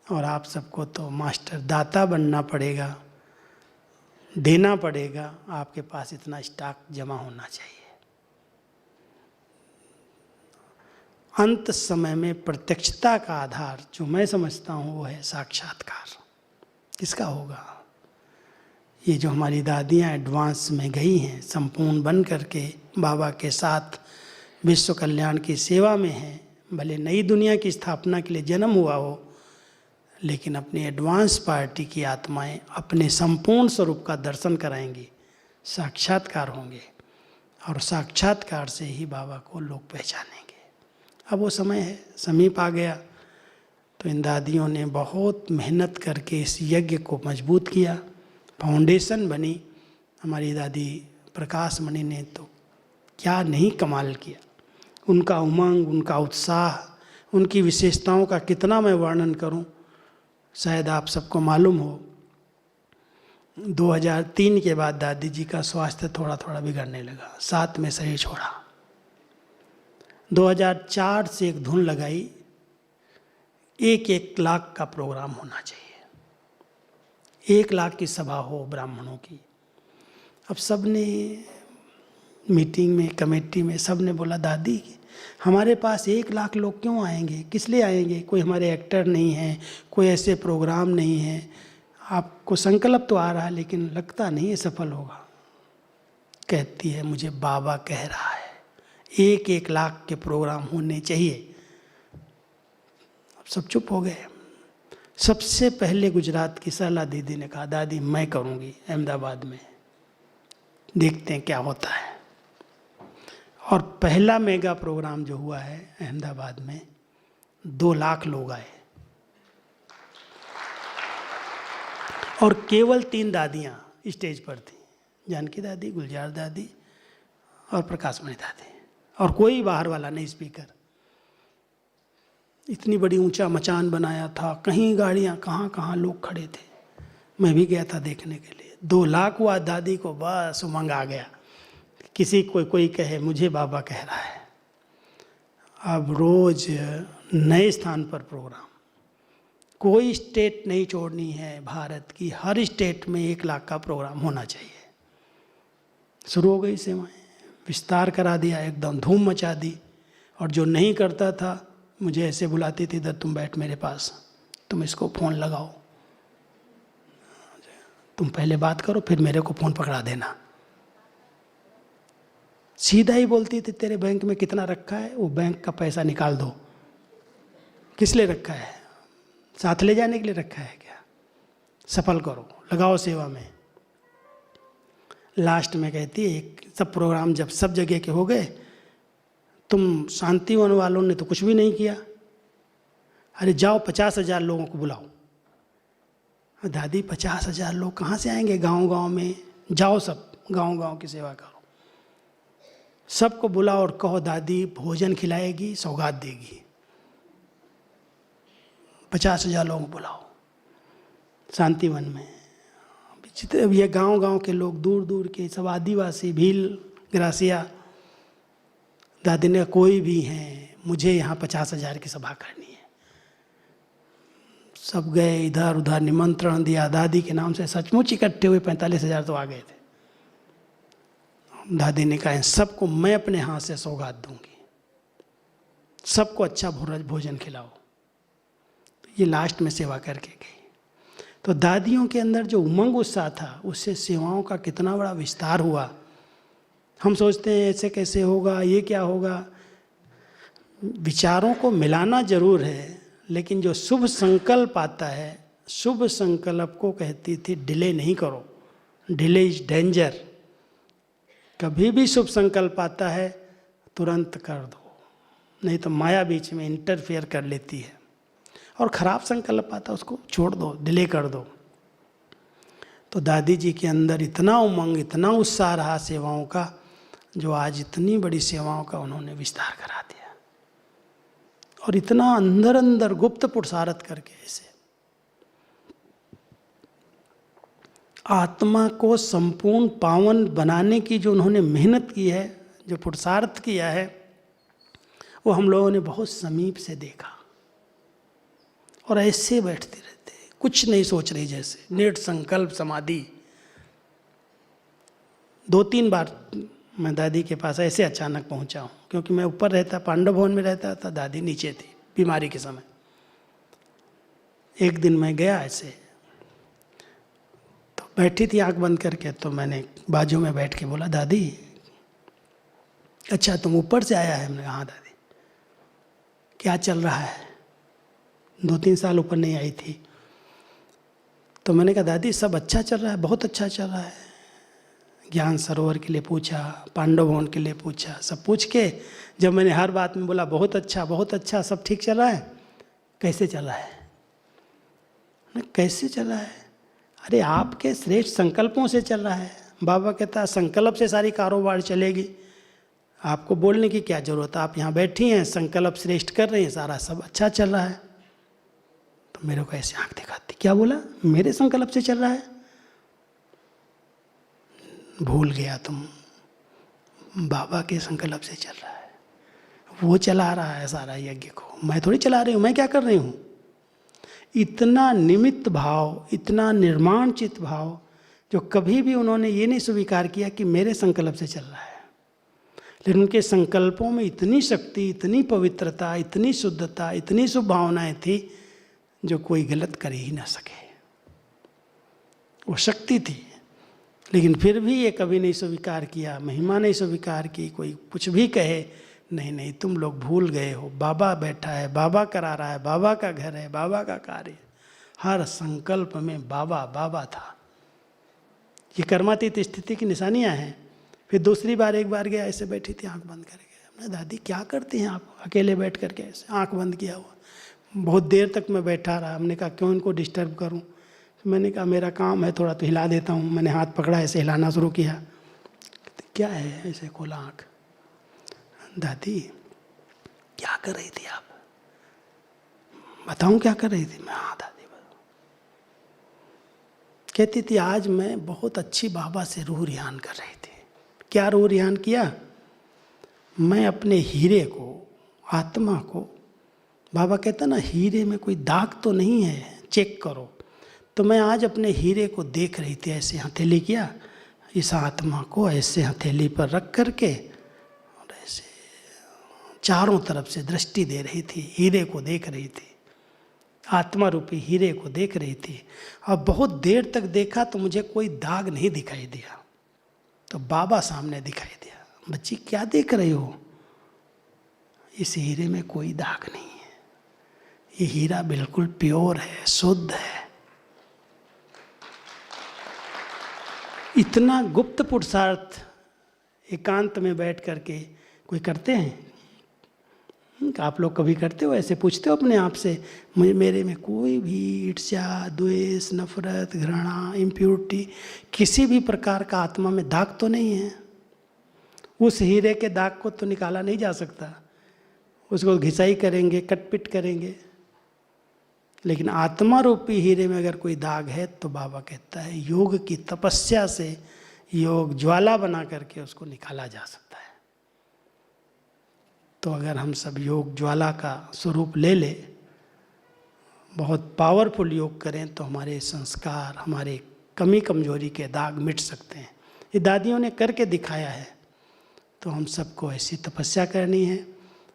और आप सबको तो मास्टर दाता बनना पड़ेगा, देना पड़ेगा, आपके पास इतना स्टॉक जमा होना चाहिए। अंत समय में प्रत्यक्षता का आधार जो मैं समझता हूँ वो है साक्षात्कार। किसका होगा? ये जो हमारी दादियाँ एडवांस में गई हैं, संपूर्ण बन करके बाबा के साथ विश्व कल्याण की सेवा में हैं, भले नई दुनिया की स्थापना के लिए जन्म हुआ हो, लेकिन अपनी एडवांस पार्टी की आत्माएं अपने संपूर्ण स्वरूप का दर्शन कराएंगी, साक्षात्कार होंगे, और साक्षात्कार से ही बाबा को लोग पहचानेंगे। अब वो समय है, समीप आ गया। तो इन दादियों ने बहुत मेहनत करके इस यज्ञ को मजबूत किया, फाउंडेशन बनी। हमारी दादी प्रकाश मणि ने तो क्या नहीं कमाल किया, उनका उमंग, उनका उत्साह, उनकी विशेषताओं का कितना मैं वर्णन करूं। शायद आप सबको मालूम हो 2003 के बाद दादी जी का स्वास्थ्य थोड़ा थोड़ा बिगड़ने लगा, 7 में शरीर छोड़ा। 2004 से एक धुन लगाई, 1 लाख का प्रोग्राम होना चाहिए, 1 लाख की सभा हो ब्राह्मणों की। अब सब ने मीटिंग में, कमेटी में सब ने बोला दादी हमारे पास 1 लाख लोग क्यों आएंगे, किस लिए आएंगे, कोई हमारे एक्टर नहीं है, कोई ऐसे प्रोग्राम नहीं है, आपको संकल्प तो आ रहा है लेकिन लगता नहीं है सफल होगा। कहती है मुझे बाबा कह रहा है 1 लाख के प्रोग्राम होने चाहिए। अब सब चुप हो गए। सबसे पहले गुजरात की सरला दीदी ने कहा दादी मैं करूँगी अहमदाबाद में, देखते हैं क्या होता है। और पहला मेगा प्रोग्राम जो हुआ है अहमदाबाद में, 2 लाख लोग आए, और केवल 3 दादियाँ स्टेज पर थी, जानकी दादी, गुलजार दादी और प्रकाश मणि दादी, और कोई बाहर वाला नहीं स्पीकर। इतनी बड़ी ऊंचा मचान बनाया था, कहीं गाड़ियाँ, कहाँ कहाँ लोग खड़े थे। मैं भी गया था देखने के लिए। 2 लाख हुआ, दादी को बस उमंग आ गया। किसी कोई कहे मुझे बाबा कह रहा है। अब रोज नए स्थान पर प्रोग्राम, कोई स्टेट नहीं छोड़नी है भारत की, हर स्टेट में 1 लाख का प्रोग्राम होना चाहिए। शुरू हो गई सेवाएं, विस्तार करा दिया, एकदम धूम मचा दी। और जो नहीं करता था मुझे ऐसे बुलाती थी, इधर तुम बैठ मेरे पास, तुम इसको फ़ोन लगाओ, तुम पहले बात करो फिर मेरे को फ़ोन पकड़ा देना। सीधा ही बोलती थी तेरे बैंक में कितना रखा है, वो बैंक का पैसा निकाल दो। किस लिए रखा है? साथ ले जाने के लिए रखा है क्या? सफल करो, लगाओ सेवा में। लास्ट में कहती है सब प्रोग्राम जब सब जगह के हो गए, तुम शांतिवन वालों ने तो कुछ भी नहीं किया, अरे जाओ 50,000 लोगों को बुलाओ। दादी 50,000 लोग कहाँ से आएंगे गांव गांव में, जाओ सब गांव गांव की सेवा करो, सबको बुलाओ और कहो दादी भोजन खिलाएगी, सौगात देगी। 50,000 लोगों को बुलाओ शांतिवन में। अब ये गांव गांव के लोग, दूर दूर के सब आदिवासी, भील, ग्रासिया। दादी ने कोई भी हैं, मुझे यहाँ 50,000 की सभा करनी है। सब गए, इधर उधर निमंत्रण दिया, दादी के नाम से सचमुच इकट्ठे हुए 45,000 तो आ गए थे। दादी ने कहा सबको मैं अपने हाथ से सौगात दूंगी, सबको अच्छा भोजन खिलाओ। ये लास्ट में सेवा करके गई। तो दादियों के अंदर जो उमंग उत्साह था, उससे सेवाओं का कितना बड़ा विस्तार हुआ। हम सोचते हैं ऐसे कैसे होगा, ये क्या होगा। विचारों को मिलाना जरूर है, लेकिन जो शुभ संकल्प आता है, शुभ संकल्प को कहती थी डिले नहीं करो, डिले इज डेंजर। कभी भी शुभ संकल्प आता है तुरंत कर दो, नहीं तो माया बीच में इंटरफेयर कर लेती है। और खराब संकल्प आता है उसको छोड़ दो, डिले कर दो। तो दादी जी के अंदर इतना उमंग, इतना उत्साह रहा सेवाओं का, जो आज इतनी बड़ी सेवाओं का उन्होंने विस्तार करा दिया। और इतना अंदर अंदर गुप्त पुरुषार्थ करके ऐसे आत्मा को संपूर्ण पावन बनाने की जो उन्होंने मेहनत की है, जो पुरुषार्थ किया है वो हम लोगों ने बहुत समीप से देखा। और ऐसे बैठते रहते, कुछ नहीं सोच रही, जैसे नेट संकल्प समाधि। 2-3 बार मैं दादी के पास ऐसे अचानक पहुंचा हूँ, क्योंकि मैं ऊपर रहता, पांडव भवन में रहता था, दादी नीचे थी बीमारी के समय। एक दिन मैं गया ऐसे, तो बैठी थी आंख बंद करके, तो मैंने बाजू में बैठ के बोला, दादी अच्छा तुम ऊपर से आया है? मैंने कहा हाँ दादी। क्या चल रहा है? 2-3 साल ऊपर नहीं आई थी। तो मैंने कहा दादी सब अच्छा चल रहा है, बहुत अच्छा चल रहा है। ज्ञान सरोवर के लिए पूछा, पांडव भवन के लिए पूछा, सब पूछ के जब मैंने हर बात में बोला बहुत अच्छा सब ठीक चल रहा है, कैसे चल रहा है? कैसे चल रहा है? अरे आपके श्रेष्ठ संकल्पों से चल रहा है। बाबा कहता है संकल्प से सारी कारोबार चलेगी, आपको बोलने की क्या जरूरत है, आप यहाँ बैठी हैं, संकल्प श्रेष्ठ कर रही हैं, सारा सब अच्छा चल रहा है। तो मेरे को ऐसे आंख दिखाती, क्या बोला? मेरे संकल्प से चल रहा है? भूल गया तुम, बाबा के संकल्प से चल रहा है। वो चला रहा है सारा यज्ञ को, मैं थोड़ी चला रही हूँ। मैं क्या कर रही हूँ? इतना निमित्त भाव, इतना निर्माणचित भाव, जो कभी भी उन्होंने ये नहीं स्वीकार किया कि मेरे संकल्प से चल रहा है। लेकिन उनके संकल्पों में इतनी शक्ति, इतनी पवित्रता, इतनी शुद्धता, इतनी शुभ भावनाएं थी जो कोई गलत कर ही ना सके। वो शक्ति थी। लेकिन फिर भी ये कभी नहीं स्वीकार किया, महिमा नहीं स्वीकार की। कोई कुछ भी कहे, नहीं तुम लोग भूल गए हो, बाबा बैठा है, बाबा करा रहा है, बाबा का घर है, बाबा का कार्य है। हर संकल्प में बाबा बाबा था। ये कर्मातीत स्थिति की निशानियां हैं। फिर दूसरी बार एक बार गया, ऐसे बैठी थी आंख बंद करके। हमने दादी क्या करती हैं आप अकेले बैठ करके? ऐसे आंख बंद किया हुआ, बहुत देर तक मैं बैठा रहा। हमने कहा क्यों इनको डिस्टर्ब करूं? मैंने कहा मेरा काम है, थोड़ा तो हिला देता हूँ। मैंने हाथ पकड़ा, ऐसे हिलाना शुरू किया। क्या है? ऐसे खोला आंख। दादी क्या कर रही थी आप? बताऊं क्या कर रही थी? मैं हाँ दादी बताऊं। कहती थी आज मैं बहुत अच्छी बाबा से रूह रिहान कर रही थी। क्या रूह रिहान किया? मैं अपने हीरे को, आत्मा को, बाबा कहता ना हीरे में कोई दाग तो नहीं है, चेक करो। तो मैं आज अपने हीरे को देख रही थी, ऐसे हथेली किया, इस आत्मा को ऐसे हथेली पर रख करके और ऐसे चारों तरफ से दृष्टि दे रही थी, हीरे को देख रही थी, आत्मा रूपी हीरे को देख रही थी। और बहुत देर तक देखा तो मुझे कोई दाग नहीं दिखाई दिया। तो बाबा सामने दिखाई दिया। बच्ची क्या देख रही हो? इस हीरे में कोई दाग नहीं है, ये हीरा बिल्कुल प्योर है, शुद्ध है। इतना गुप्त पुरुषार्थ एकांत में बैठ करके कोई करते हैं? आप लोग कभी करते हो? ऐसे पूछते हो अपने आप से, मेरे में कोई भी ईर्ष्या, द्वेष, नफरत, घृणा, इम्प्योरिटी, किसी भी प्रकार का आत्मा में दाग तो नहीं है? उस हीरे के दाग को तो निकाला नहीं जा सकता, उसको घिसाई करेंगे, कटपिट करेंगे। लेकिन आत्मा रूपी हीरे में अगर कोई दाग है तो बाबा कहता है योग की तपस्या से, योग ज्वाला बना करके उसको निकाला जा सकता है। तो अगर हम सब योग ज्वाला का स्वरूप ले ले, बहुत पावरफुल योग करें, तो हमारे संस्कार, हमारे कमी कमजोरी के दाग मिट सकते हैं। ये दादियों ने करके दिखाया है। तो हम सबको ऐसी तपस्या करनी है,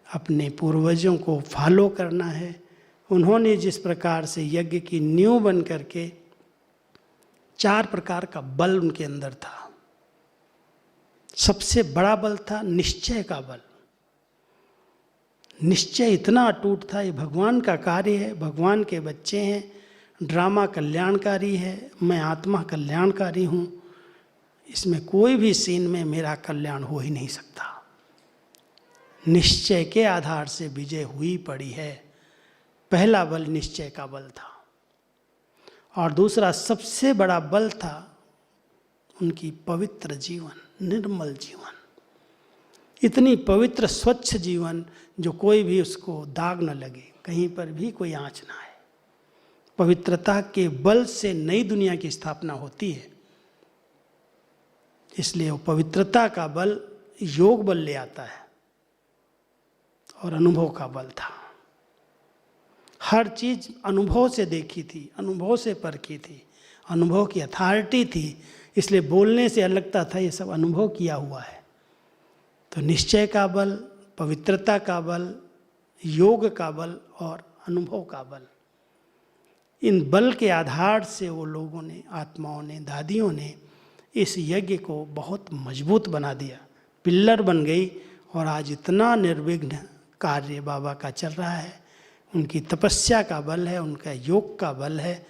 अपने पूर्वजों को फॉलो करना है। उन्होंने जिस प्रकार से यज्ञ की नींव बन करके 4 प्रकार का बल उनके अंदर था। सबसे बड़ा बल था निश्चय का बल। निश्चय इतना अटूट था, ये भगवान का कार्य है, भगवान के बच्चे हैं, ड्रामा कल्याणकारी है, मैं आत्मा कल्याणकारी हूँ, इसमें कोई भी सीन में मेरा कल्याण हो ही नहीं सकता। निश्चय के आधार से विजय हुई पड़ी है। पहला बल निश्चय का बल था। और दूसरा सबसे बड़ा बल था उनकी पवित्र जीवन, निर्मल जीवन। इतनी पवित्र स्वच्छ जीवन जो कोई भी उसको दाग न लगे, कहीं पर भी कोई आँच ना आए। पवित्रता के बल से नई दुनिया की स्थापना होती है। इसलिए वो पवित्रता का बल योग बल ले आता है और अनुभव का बल था। हर चीज अनुभव से देखी थी, अनुभव से परखी थी, अनुभव की अथॉरिटी थी, इसलिए बोलने से लगता था ये सब अनुभव किया हुआ है। तो निश्चय का बल, पवित्रता का बल, योग का बल और अनुभव का बल, इन बल के आधार से वो लोगों ने, आत्माओं ने, दादियों ने इस यज्ञ को बहुत मजबूत बना दिया, पिल्लर बन गई। और आज इतना निर्विघ्न कार्य बाबा का चल रहा है। उनकी तपस्या का बल है, उनका योग का बल है,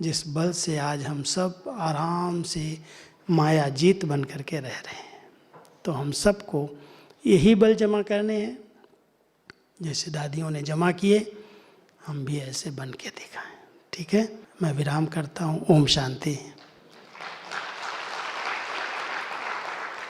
जिस बल से आज हम सब आराम से माया जीत बन करके रह रहे हैं। तो हम सबको यही बल जमा करने हैं, जैसे दादियों ने जमा किए, हम भी ऐसे बन के दिखाएं। ठीक है, मैं विराम करता हूँ। ओम शांति।